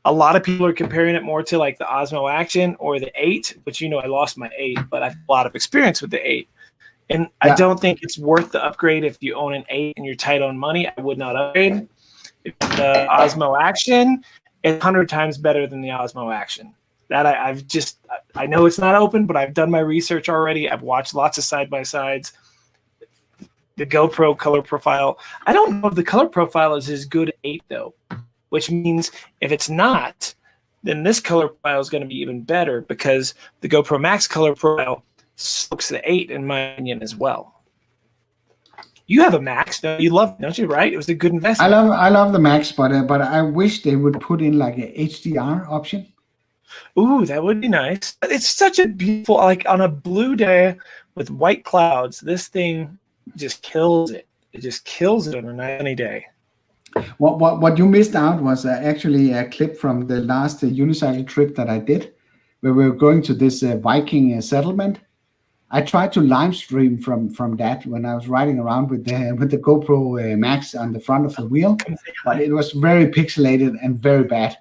a lot of people are comparing it more to like the Osmo Action or the 8, which you know I lost my 8, but I have a lot of experience with the 8. And I don't think it's worth the upgrade if you own an 8 and you're tight on money. I would not upgrade. The Osmo Action is 100 times better than the Osmo Action. That I know it's not open, but I've done my research already. I've watched lots of side-by-sides. The GoPro color profile. I don't know if the color profile is as good at 8, though, which means if it's not, then this color profile is going to be even better because the GoPro Max color profile looks the 8 in my opinion as well. You have a Max, you love it, don't you? Right? It was a good investment. I love the Max, but I wish they would put in like a HDR option. Ooh, that would be nice. It's such a beautiful, like on a blue day with white clouds. This thing just kills it. It just kills it on a sunny day. What you missed out was actually a clip from the last unicycle trip that I did, where we were going to this Viking settlement. I tried to live stream from that when I was riding around with the GoPro Max on the front of the wheel, but it was very pixelated and very bad.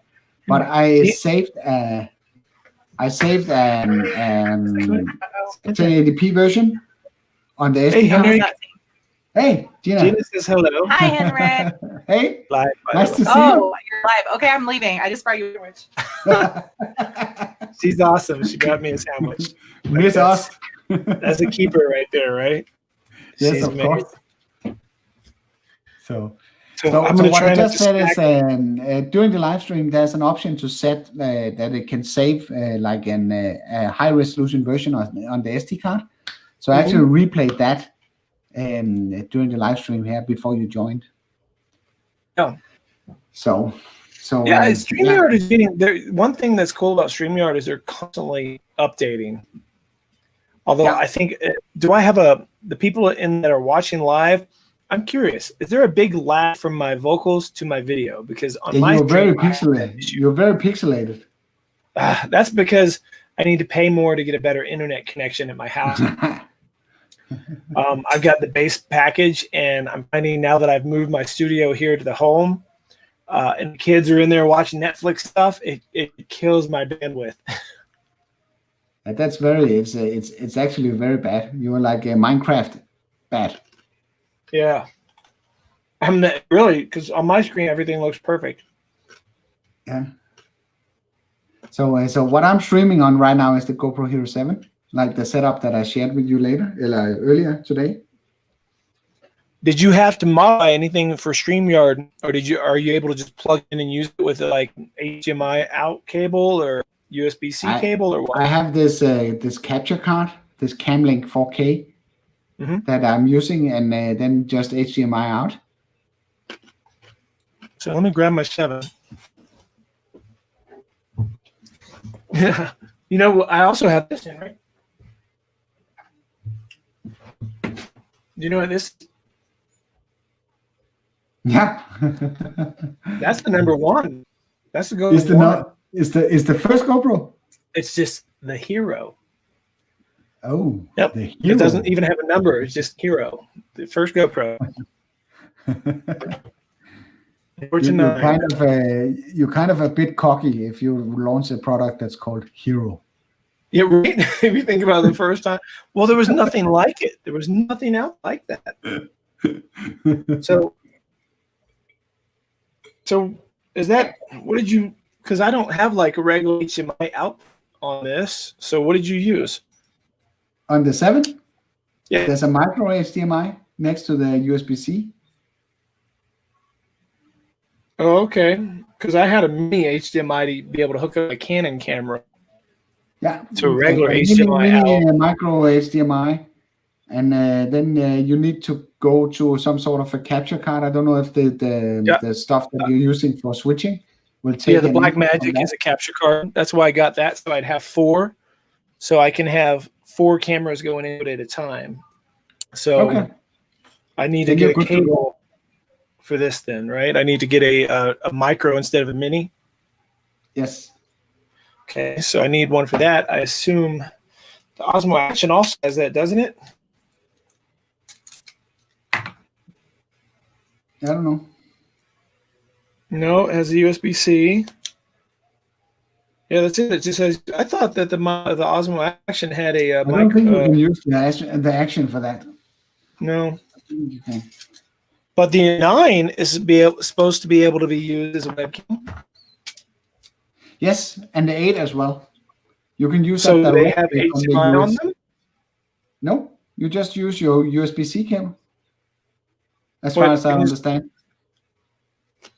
But I saved 1080p version on the SD card. Hey, Gina. Gina says hello. Hi, Henrik. Hey, Live, nice to see you. Oh, you're live. Okay, I'm leaving. I just brought you a sandwich. She's awesome. She got me a sandwich. Miss us. That's a keeper right there, right? Yes, She's of course. So I'm going to what try I not just to said is during the live stream, there's an option to set that it can save like a high resolution version on the SD card. So I actually replayed that during the live stream here before you joined. Oh. So yeah, StreamYard is getting there. One thing that's cool about StreamYard is they're constantly updating. Although I think, do I have the people that are watching live? I'm curious. Is there a big lag from my vocals to my video? Because on my you're very stream, pixelated. You're very pixelated. That's because I need to pay more to get a better internet connection at my house. I've got the base package, and I'm finding now that I've moved my studio here to the home, and the kids are in there watching Netflix stuff, it kills my bandwidth. And that's very. It's actually very bad. You are like a Minecraft bad. Yeah. I'm really, because on my screen everything looks perfect. Yeah. So what I'm streaming on right now is the GoPro Hero 7, like the setup that I shared with you earlier today. Did you have to modify anything for StreamYard, or are you able to just plug in and use it with like HDMI out cable or USB-C cable or what? I have this capture card, this Camlink 4K that I'm using, and then just HDMI out. So let me grab my 7. Yeah. You know, I also have this in, right? Do you know what this is? Yeah. That's the number 1. That's the Is GoPro 1. Is the first GoPro? It's just the Hero. Oh, Yep. the Hero. It doesn't even have a number. It's just Hero. The first GoPro. You're kind of a bit cocky if you launch a product that's called Hero. Yeah, right. If you think about it the first time, well, there was nothing like it. There was nothing else like that. So is that, what did you, because I don't have like a regular HDMI out on this. So what did you use? On the 7? Yeah. There's a micro HDMI next to the USB-C. Oh, okay. Because I had a mini HDMI to be able to hook up a Canon camera. Yeah. To a regular Like a HDMI out. micro HDMI. And then you need to go to some sort of a capture card. I don't know if the stuff that you're using for switching will take. Yeah, the Blackmagic is a capture card. That's why I got that. So I'd have 4. So I can have 4 cameras going in at a time. So I need to get a cable for this then, right? I need to get a micro instead of a mini. Yes. Okay, so I need one for that. I assume the Osmo Action also has that, doesn't it? I don't know. No, it has a USB-C. Yeah, that's it. It just says. I thought that the Osmo Action had a I don't think you can use the Action for that. No. You can. But the 9 is supposed to be able to be used as a webcam. Yes, and the 8 as well. You can use so that they have directly from the HDMI on them? No, you just use your USB-C cable. As far as I understand.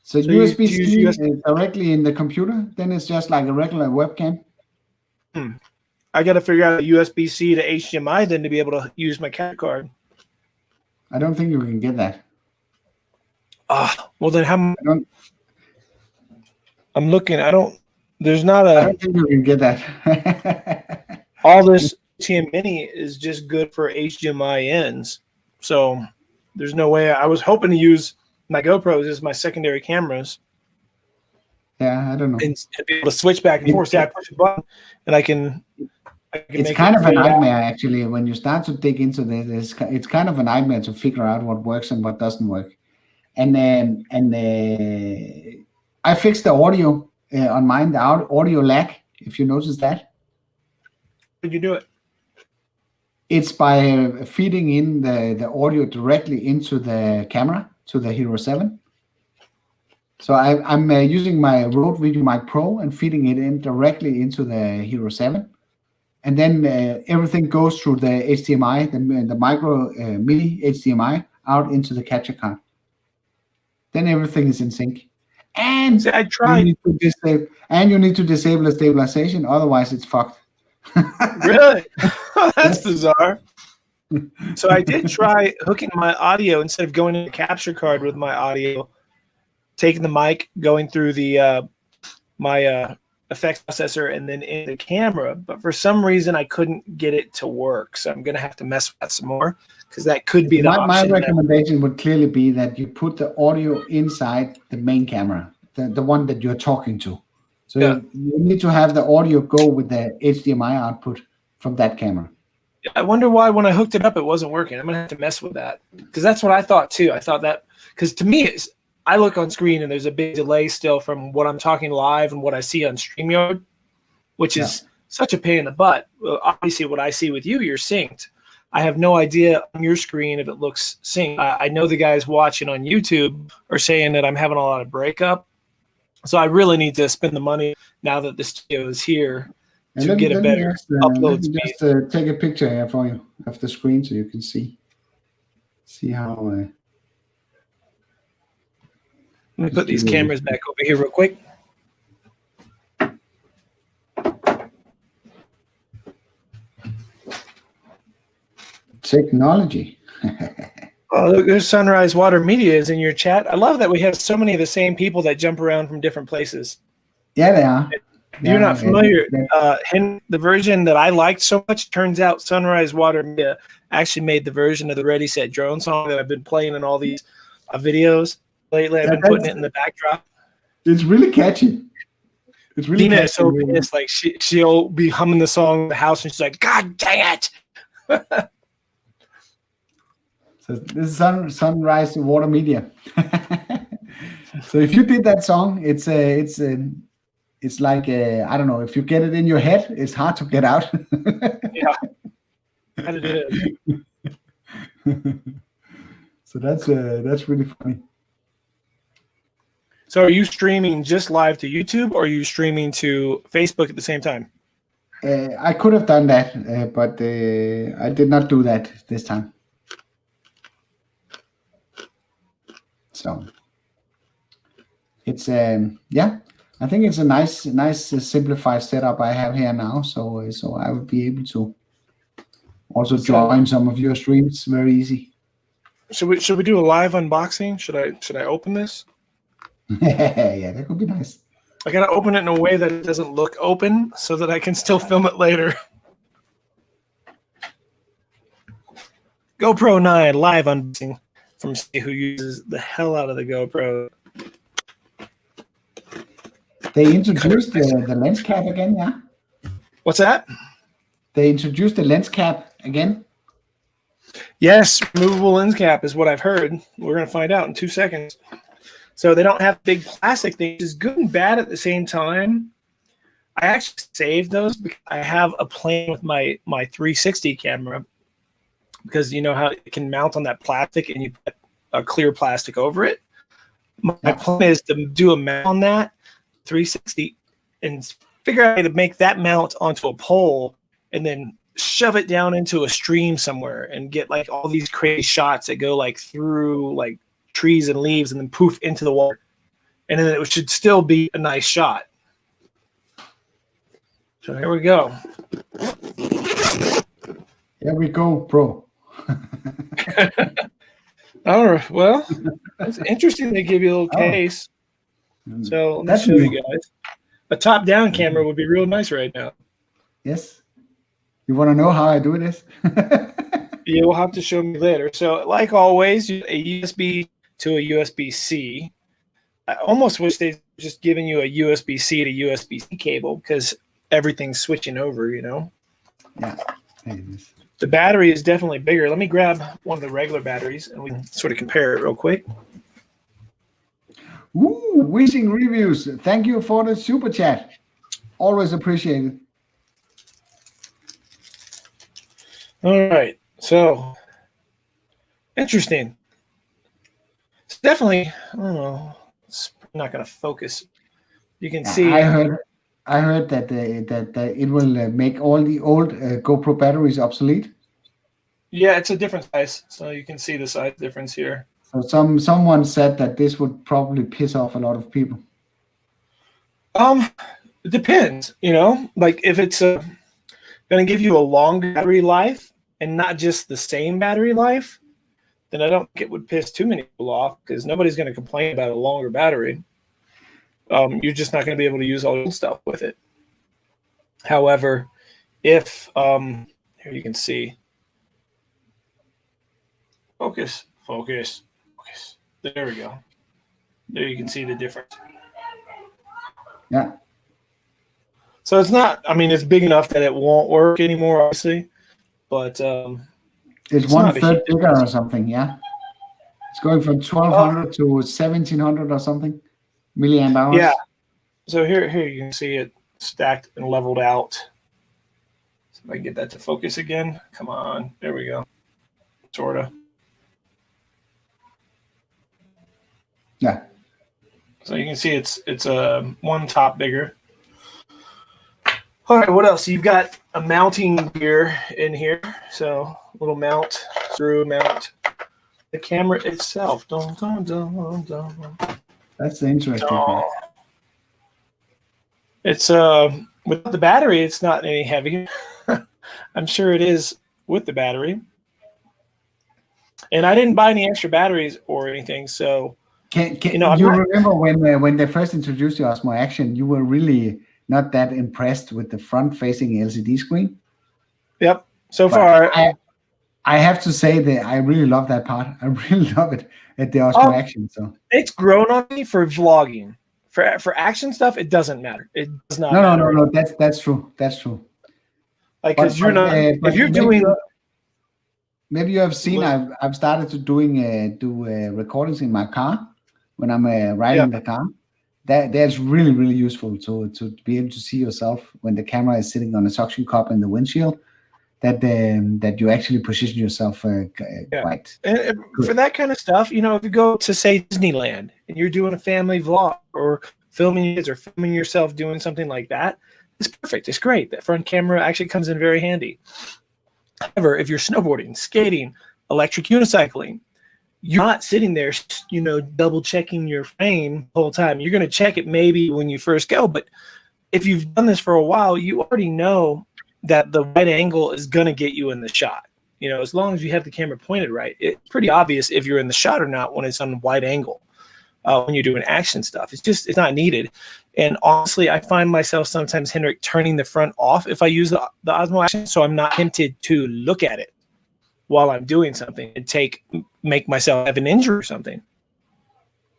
So USB-C directly in the computer, then it's just like a regular webcam. I got to figure out a USB-C to HDMI then to be able to use my capture card. I don't think you can get that. Well then I'm looking. There's not a. I don't think you can get that. All this TM Mini is just good for HDMI ends. So there's no way. I was hoping to use my GoPros as my secondary cameras. Yeah, I don't know. And be able to switch back and forth. So I push a button and I can it's kind of a nightmare, actually, when you start to dig into this. It's kind of a nightmare to figure out what works and what doesn't work. And I fixed the audio on mine, the audio lag, if you notice that. How did you do it? It's by feeding in the audio directly into the camera, to the Hero 7. So I'm using my Rode VideoMic Pro and feeding it in directly into the Hero 7. And then everything goes through the HDMI, the micro mini HDMI, out into the capture card. Then everything is in sync. And see, I tried. you need to disable the stabilization, otherwise it's fucked. Really? That's bizarre. So I did try hooking my audio instead of going in the capture card with my audio, taking the mic, going through the my effects processor, and then in the camera. But for some reason, I couldn't get it to work. So I'm gonna have to mess with that some more because that could be the option. My recommendation would clearly be that you put the audio inside the main camera, the one that you're talking to. So you need to have the audio go with the HDMI output from that camera. I wonder why when I hooked it up, it wasn't working. I'm going to have to mess with that because that's what I thought too. I thought that because to me, I look on screen and there's a big delay still from what I'm talking live and what I see on StreamYard, which is such a pain in the butt. Well, obviously, what I see with you, you're synced. I have no idea on your screen if it looks synced. I know the guys watching on YouTube are saying that I'm having a lot of breakup. So I really need to spend the money now that the studio is here to get a better upload speed. Just take a picture here for you of the screen so you can see how. Let me put these cameras back over here real quick. Technology. Oh, look, there's Sunrise Water Media is in your chat. I love that we have so many of the same people that jump around from different places. Yeah, they are. You're not familiar. The version that I liked so much, turns out Sunrise Water Media actually made the version of the Ready Set Drone song that I've been playing in all these videos lately. I've been putting it in the backdrop. It's really catchy. It's really Dina catchy. is so pissed. Like she'll be humming the song in the house and she's like, God dang it. So this is Sunrise Water Media. So if you did that song, it's like I don't know, if you get it in your head, it's hard to get out. Yeah. How to do it. So that's really funny. So are you streaming just live to YouTube or are you streaming to Facebook at the same time? I could have done that, but I did not do that this time. So it's yeah, I think it's a nice simplified setup I have here now. So I would be able to also join some of your streams very easy. Should we do a live unboxing? Should I open this? Yeah, that could be nice. I gotta open it in a way that it doesn't look open so that I can still film it later. GoPro 9 live unboxing from somebody who uses the hell out of the GoPro. They introduced the lens cap again, yeah? What's that? They introduced the lens cap again? Yes, removable lens cap is what I've heard. We're going to find out in 2 seconds. So they don't have big plastic things. It's good and bad at the same time. I actually saved those because I have a plan with my 360 camera because you know how it can mount on that plastic and you put a clear plastic over it. My plan is to do a mount on that 360 and figure out how to make that mount onto a pole and then shove it down into a stream somewhere and get like all these crazy shots that go like through like trees and leaves and then poof into the water. And then it should still be a nice shot. So here we go. Here we go, bro. All right. Well, it's interesting they give you a little case. So let me show you guys. A top-down camera would be real nice right now. Yes. You want to know how I do this? You'll have to show me later. So like always, a USB to a USB-C. I almost wish they'd just given you a USB-C to USB-C cable because everything's switching over, you know? Yeah. It is. The battery is definitely bigger. Let me grab one of the regular batteries and we can sort of compare it real quick. Ooh, wishing reviews. Thank you for the super chat. Always appreciated. All right. So interesting. It's definitely, I don't know, it's not going to focus. You can see. I heard that it will make all the old GoPro batteries obsolete. Yeah, it's a different size, so you can see the size difference here. So someone said that this would probably piss off a lot of people. It depends, you know, like if it's going to give you a long battery life and not just the same battery life, then I don't think it would piss too many people off because nobody's going to complain about a longer battery. You're just not going to be able to use all the old stuff with it. However, if here you can see, focus. There we go. There you can see the difference. Yeah. So it's not, I mean, it's big enough that it won't work anymore, obviously, but it's 1/3 bigger or something, yeah. It's going from 1200 to 1700 or something milliamp hours. Yeah. So here you can see it stacked and leveled out. So if I can get that to focus again. Come on. There we go. Sorta. Yeah. So you can see it's one top bigger. All right, what else? You've got a mounting gear in here. So little mount, screw mount. The camera itself. Dun, dun, dun, dun. That's the interesting part. It's with the battery, it's not any heavy. I'm sure it is with the battery. And I didn't buy any extra batteries or anything, so Can I'm you not- remember when they first introduced the Osmo Action, you were really not that impressed with the front-facing LCD screen? Yep. So But far, I have to say that I really love that part. I really love it at the Osmo Action. So it's grown on me for vlogging. For action stuff, it doesn't matter. It does not matter. no. That's true. That's true. Like, because you're not. But If you're maybe doing, maybe you have seen I've started to do recordings in my car when I'm riding the car. That's really useful to be able to see yourself when the camera is sitting on a suction cup in the windshield. That you actually position yourself quite. and for that kind of stuff, if you go to say Disneyland and you're doing a family vlog or filming kids or filming yourself doing something like that, it's perfect. It's great. That front camera actually comes in very handy. However, if you're snowboarding, skating, electric unicycling, you're not sitting there, double checking your frame the whole time. You're going to check it maybe when you first go, but if you've done this for a while, you already know that the right angle is going to get you in the shot. As long as you have the camera pointed right, it's pretty obvious if you're in the shot or not when it's on wide angle. When you're doing action stuff, it's not needed. And honestly, I find myself sometimes, Henrik, turning the front off if I use the Osmo Action, so I'm not tempted to look at it while I'm doing something and make myself have an injury or something,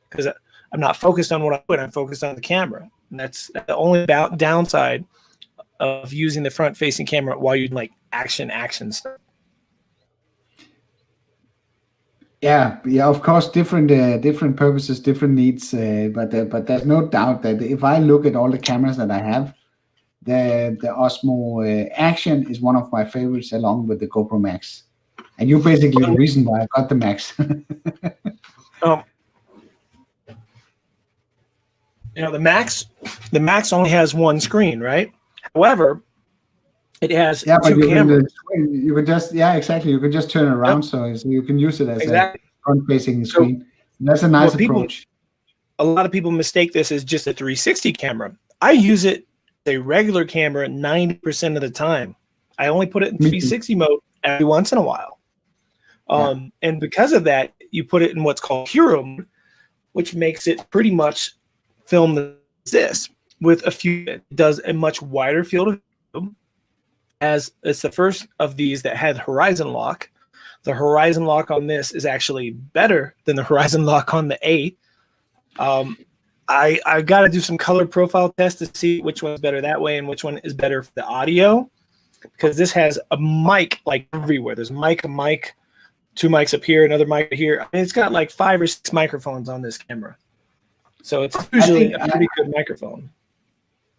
because I'm not focused on what I'm doing. I'm focused on the camera, and that's the only downside of using the front-facing camera while you're like action stuff. Yeah, of course, different purposes, different needs. But there's no doubt that if I look at all the cameras that I have, the Osmo Action is one of my favorites, along with the GoPro Max. And you're basically the reason why I got the Max. The Max only has one screen, right? However, it has but two cameras. You can just exactly. You can just turn it around, so you can use it as a front-facing screen. That's a nice approach. A lot of people mistake this as just a 360 camera. I use it as a regular camera 90% of the time. I only put it in 360 mode every once in a while. And because of that, you put it in what's called hero mode, which makes it pretty much film this with it does a much wider field of view, as it's the first of these that had horizon lock. The horizon lock on this is actually better than the horizon lock on the 8. I got to do some color profile tests to see which one's better that way and which one is better for the audio, because this has a mic like everywhere. There's a mic, 2 mics up here, another mic here. I mean, it's got like 5 or 6 microphones on this camera. So it's usually a pretty good microphone.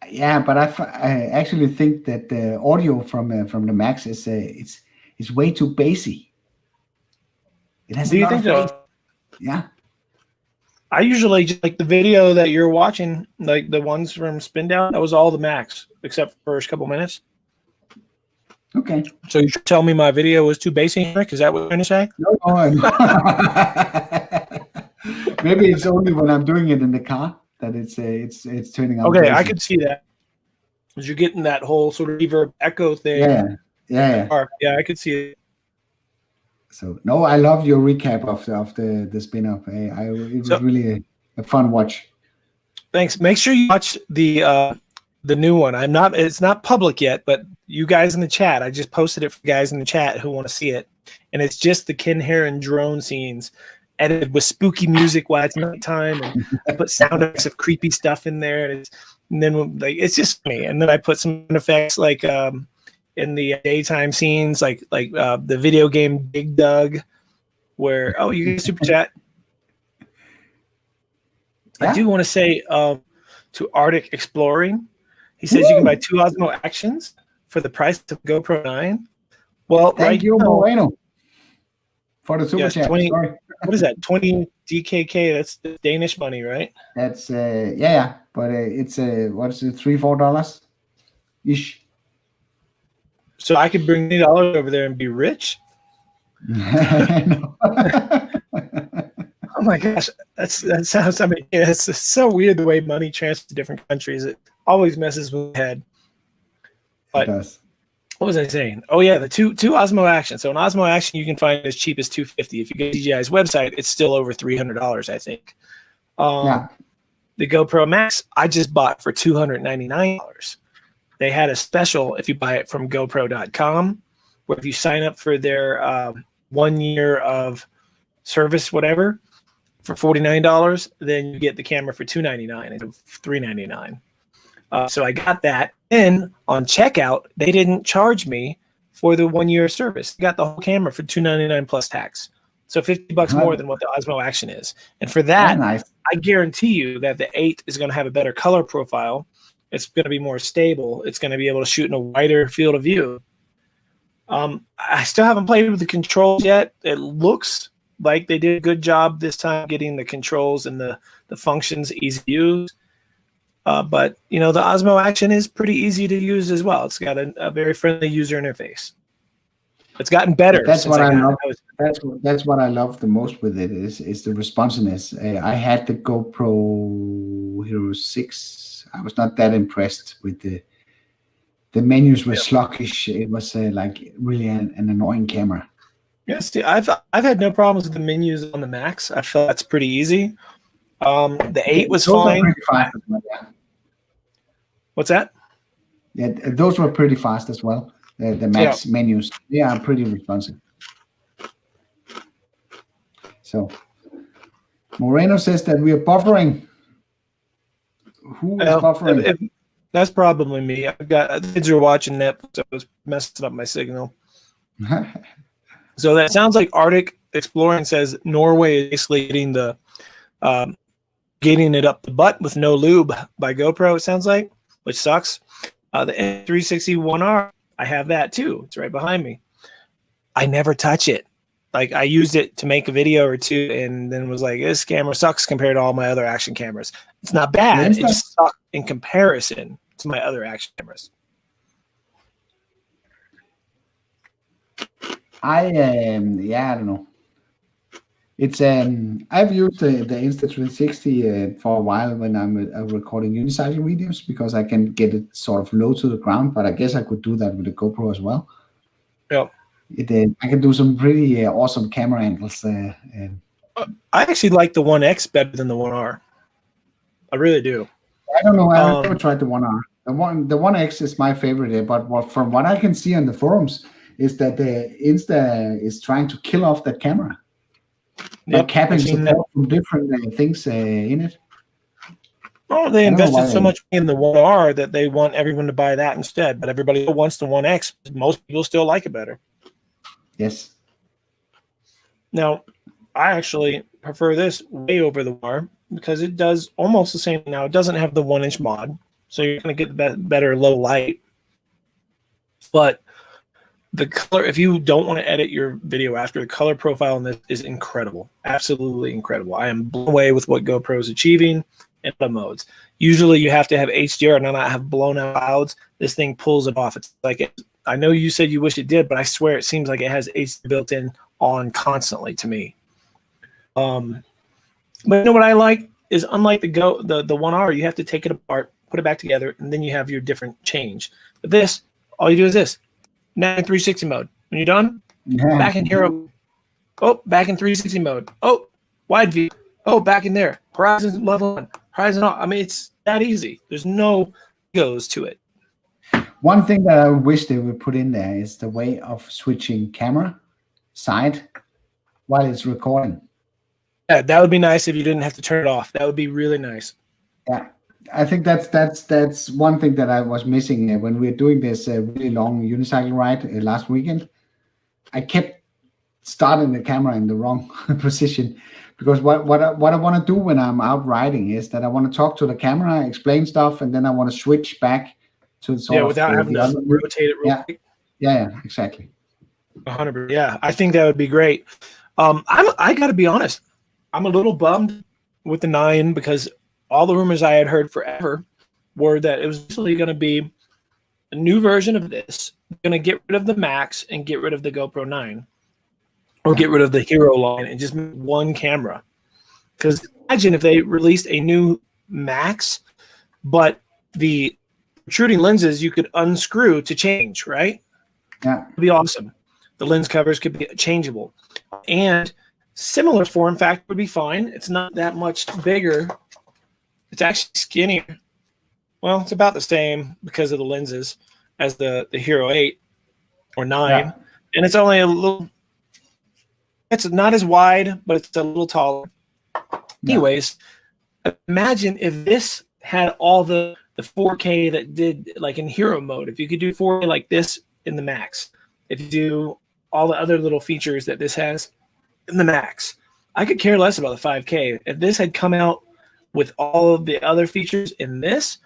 Yeah, but I actually think that the audio from the Max is it's way too bassy. It has Do you think bass. so? Yeah. I usually just like the video that you're watching, like the ones from Spin Down, that was all the Max, except for the first couple minutes. Okay. So you tell me my video was too bassy, Henrik? Is that what you're going to say? No. Maybe it's only when I'm doing it in the car that it's turning out. Okay, bassy. I could see that. Because you're getting that whole sort of reverb echo thing. Yeah. I could see it. So no, I love your recap of the spin-off. It was really a fun watch. Thanks. Make sure you watch the new one. It's not public yet, but you guys in the chat, I just posted it for guys in the chat who want to see it. And it's just the Ken Heron drone scenes edited with spooky music while it's nighttime, and I put sound effects of creepy stuff in there, and then it's just funny. And then I put some effects like in the daytime scenes, like the video game Big Doug, where you get super chat. I Yeah. do want to say to Arctic Exploring, he says you can buy 2 Osmo Actions for the price of GoPro 9. Well, Thank right you, now, Moreno, for the super yes, chat. 20. Sorry. What is that? 20 DKK. That's Danish money, right? That's yeah, but it's what is it, $3-4 ish. So I could bring $80 over there and be rich. No. Oh my gosh, that sounds. I mean, yeah, it's so weird the way money transfers to different countries. It always messes with my head. It But does. what was I saying? Oh yeah, the two Osmo Action. So an Osmo Action you can find as cheap as $250. If you go to DJI's website, it's still over $300, I think. Yeah. The GoPro Max I just bought for $299. They had a special if you buy it from GoPro.com, where if you sign up for their 1 year of service, whatever, for $49, then you get the camera for $299 instead of $399. So I got that. And on checkout, they didn't charge me for the 1 year service. I got the whole camera for $299 plus tax. So $50 more than what the Osmo Action is. And for that, Very nice. I guarantee you that the 8 is going to have a better color profile. It's going to be more stable. It's going to be able to shoot in a wider field of view. I still haven't played with the controls yet. It looks like they did a good job this time getting the controls and the functions easy to use. But, you know, the Osmo Action is pretty easy to use as well. It's got a very friendly user interface. It's gotten better. That's since what I got love. it. That's what I love the most with it is the responsiveness. I had the GoPro Hero 6. I was not that impressed with the menus were sluggish. It was like really an annoying camera. Yes, I've had no problems with the menus on the Max. I felt that's pretty easy. The 8 was Those were fine. pretty fast as well, yeah. What's that? Yeah, those were pretty fast as well. The Max menus, they are pretty responsive. So Moreno says that we are buffering. Who is buffering? That's probably me. I've got kids are watching Netflix, so it was messing up my signal. So that sounds like Arctic Exploring says Norway is basically getting it up the butt with no lube by GoPro. It sounds like, which sucks. The N360 1R, I have that too. It's right behind me. I never touch it. Like I used it to make a video or two, and then was like, this camera sucks compared to all my other action cameras. It's not bad. It just sucks in comparison to my other action cameras. I don't know. It's I've used the Insta360 for a while when I'm recording unicycle videos because I can get it sort of low to the ground, but I guess I could do that with the GoPro as well. Yeah. I can do some pretty awesome camera angles. I actually like the 1X better than the 1R. I really do. I don't know. I've never tried the 1R. The 1X is my favorite, but from what I can see on the forums is that the Insta is trying to kill off that camera. They're capping support from different things in it. Oh, they invested so much in the 1R that they want everyone to buy that instead. But everybody wants the 1X. Most people still like it better. Yes. Now, I actually prefer this way over the 1R because it does almost the same. Now, it doesn't have the 1-inch mod, so you're going to get better low light. But the color, if you don't want to edit your video after, the color profile on this is incredible. Absolutely incredible. I am blown away with what GoPro is achieving in the modes. Usually you have to have HDR and not have blown out clouds. This thing pulls it off. It's like, I know you said you wish it did, but I swear it seems like it has HDR built in on constantly to me. But you know what I like is unlike the 1R, you have to take it apart, put it back together, and then you have your different change. But this, all you do is this. Now in 360 mode. When you're done, back in hero. Oh, back in 360 mode. Oh, wide view. Oh, back in there. Horizon level 1. Horizon off. I mean, it's that easy. There's no goes to it. One thing that I wish they would put in there is the way of switching camera side while it's recording. Yeah, that would be nice if you didn't have to turn it off. That would be really nice. Yeah. I think that's one thing that I was missing when we were doing this really long unicycle ride last weekend. I kept starting the camera in the wrong position because what I want to do when I'm out riding is that I want to talk to the camera, explain stuff, and then I want to switch back to sort of without having the to other. rotate it real Yeah. quick. Yeah, exactly. 100%. Yeah, I think that would be great. I got to be honest. I'm a little bummed with the 9 because all the rumors I had heard forever were that it was actually going to be a new version of this, going to get rid of the Max and get rid of the GoPro 9, or get rid of the Hero line and just make one camera. Because imagine if they released a new Max, but the protruding lenses you could unscrew to change, right? Yeah. It'd be awesome. The lens covers could be changeable. And similar form factor would be fine. It's not that much bigger. It's actually skinnier. Well, it's about the same because of the lenses as the Hero 8 or 9. Yeah. And it's only a little, it's not as wide, but it's a little taller. Yeah. Anyways, imagine if this had all the 4K that did like in Hero mode. If you could do 4K like this in the Max, if you do all the other little features that this has in the Max, I could care less about the 5K. If this had come out with all of the other features in this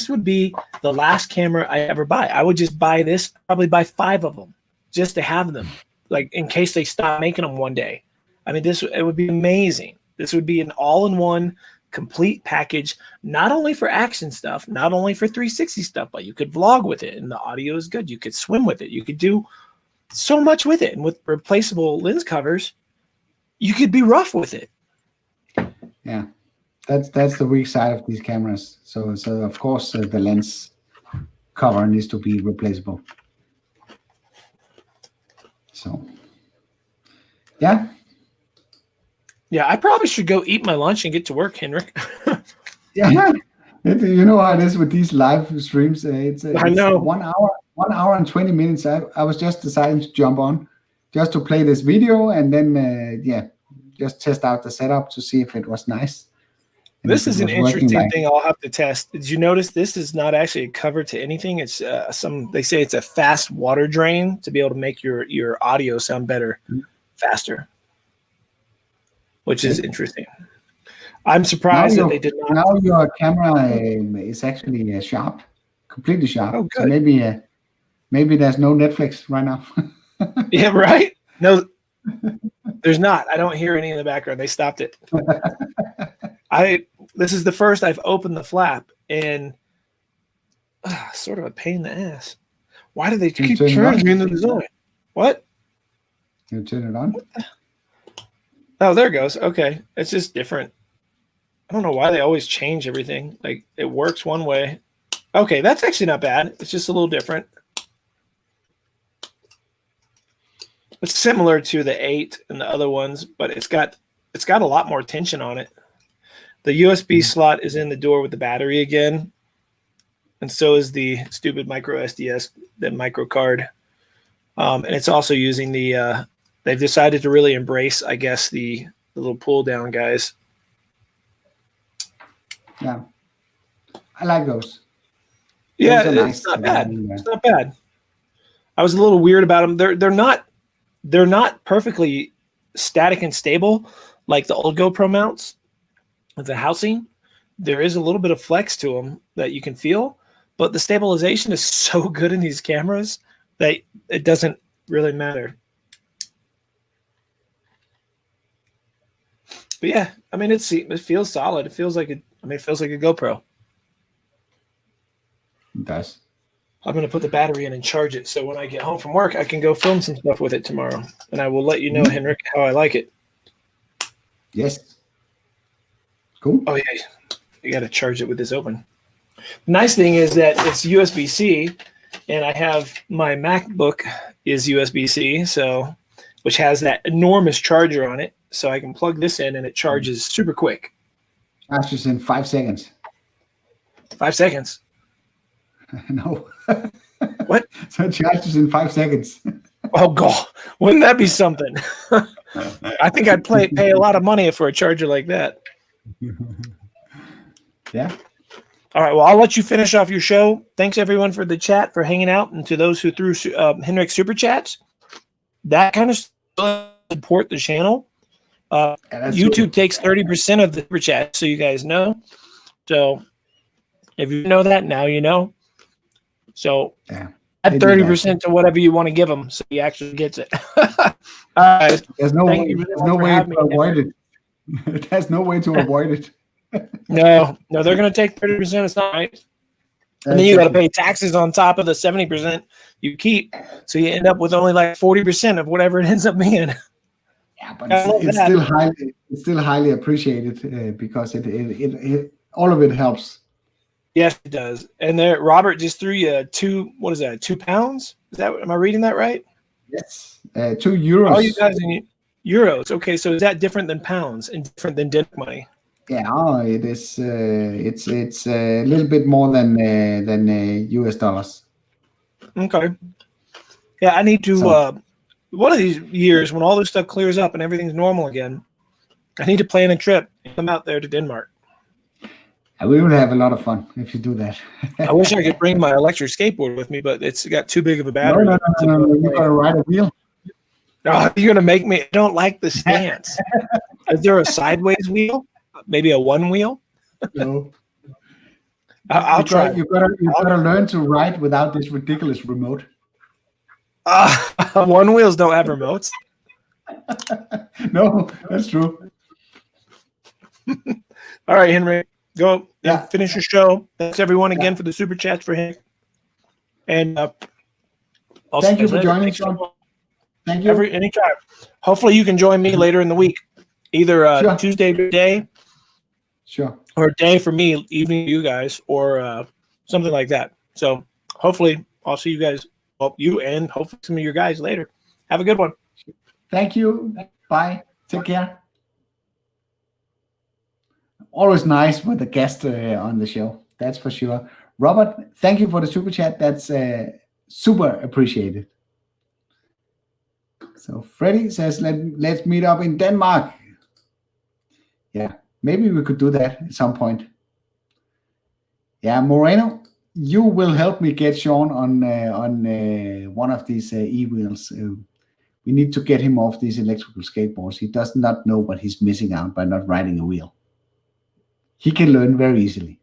would be the last camera I ever buy. I would just buy this, probably buy 5 of them just to have them, like in case they stop making them one day. I mean, it would be amazing. This would be an all-in-one complete package, not only for action stuff, not only for 360 stuff, but you could vlog with it and the audio is good. You could swim with it. You could do so much with it. And with replaceable lens covers, you could be rough with it. Yeah. That's the weak side of these cameras. So of course the lens cover needs to be replaceable. So yeah. Yeah, I probably should go eat my lunch and get to work, Henrik. Yeah. You know how it is with these live streams. It's I know. 1 hour and 20 minutes. I was just deciding to jump on just to play this video and then just test out the setup to see if it was nice. And This if is it an was working interesting like- thing I'll have to test. Did you notice this is not actually a cover to anything? It's they say it's a fast water drain to be able to make your audio sound better, faster, which is interesting. I'm surprised that they did not. Now your camera is actually sharp, completely sharp. Oh, So good. maybe there's no Netflix right now. Yeah, right? No, there's not. I don't hear any in the background. They stopped it. This is the first I've opened the flap, and sort of a pain in the ass. Why do they Can you keep turn it on? changing the design? What? You turn it on. Oh, there it goes. Okay. It's just different. I don't know why they always change everything. Like, it works one way. Okay, that's actually not bad. It's just a little different. It's similar to the 8 and the other ones, but it's got a lot more tension on it. The USB slot is in the door with the battery again, and so is the stupid micro SDS, the micro card. And it's also using the. They've decided to really embrace, I guess, the little pull down guys. Yeah, I like those. Yeah, Those are it's nice. not bad. It's not bad. I was a little weird about them. They're not perfectly static and stable like the old GoPro mounts with the housing. There is a little bit of flex to them that you can feel, but the stabilization is so good in these cameras that it doesn't really matter. But yeah, I mean, it feels solid. It feels like it feels like a GoPro. It does. I'm going to put the battery in and charge it, so when I get home from work, I can go film some stuff with it tomorrow, and I will let you know, Henrik, how I like it. Yes. Cool. Oh yeah, you got to charge it with this open. The nice thing is that it's USB-C, and I have my MacBook is USB-C, so which has that enormous charger on it, so I can plug this in and it charges super quick. Charges in 5 seconds. 5 seconds. No. What? So it charges in 5 seconds. Oh god, wouldn't that be something? I think I'd pay a lot of money for a charger like that. Yeah. All right, well, I'll let you finish off your show. Thanks, everyone, for the chat, for hanging out, and to those who threw Henrik super chats. That kind of support the channel. Yeah, that's YouTube super. takes 30% of the super chat, so you guys know. So if you know that, now you know. So Yeah, add they do that. 30% to whatever you want to give them, so he actually gets it. All right. There's no Thank way, you really there's much no for way having to me. avoid it. There's no way to avoid it. No, they're going to take 30%. It's not right. And then you got to pay taxes on top of the 70% you keep. So you end up with only like 40% of whatever it ends up being. Yeah, but I love it's that. still highly appreciated because it all of it helps. Yes, it does. And there, Robert just threw you what is that, 2 pounds? Is that, am I reading that right? Yes, €2. All you guys in euros. Okay, so is that different than pounds and different than Denmark money? Yeah, it is. It's a little bit more than US dollars. Okay. Yeah, I need to, So one of these years when all this stuff clears up and everything's normal again, I need to plan a trip and come out there to Denmark. we will have a lot of fun if you do that. I wish I could bring my electric skateboard with me, but it's got too big of a No, battery. no. You gotta ride a wheel. Oh, you're gonna make me. I don't like the stance. Is there a sideways wheel? Maybe a one wheel? No. I'll try. You gotta learn to ride without this ridiculous remote. One wheels don't have remotes. No, that's true. All right, Henry, go Yeah. finish your show. Thanks everyone again for the super chats for him. And I'll Thank you see for later. joining, Thanks, Sean. everyone. Thank you. Anytime. Hopefully you can join me later in the week, either Sure. Tuesday day Sure. or day for me, evening for you guys, or something like that. So hopefully I'll see you guys, well, you and hopefully some of your guys later. Have a good one. Thank you. Bye. Take care. Always nice with a guest on the show. That's for sure. Robert, thank you for the super chat. That's super appreciated. So Freddie says, let's meet up in Denmark. Yeah, maybe we could do that at some point. Yeah, Moreno, you will help me get Sean on one of these e-wheels. We need to get him off these electrical skateboards. He does not know what he's missing out by not riding a wheel. He can learn very easily.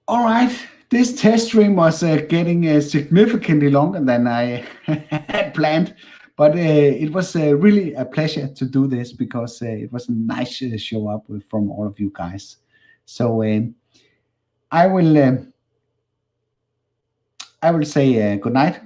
All right, this test stream was getting significantly longer than I had planned, but it was really a pleasure to do this because it was a nice show up from all of you guys. So I will say good night.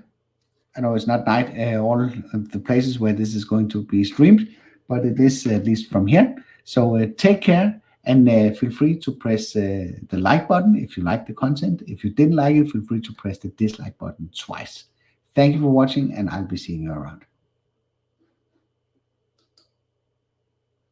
I know it's not night all of the places where this is going to be streamed, but it is at least from here. So take care. And feel free to press the like button if you like the content. If you didn't like it, feel free to press the dislike button twice. Thank you for watching, and I'll be seeing you around.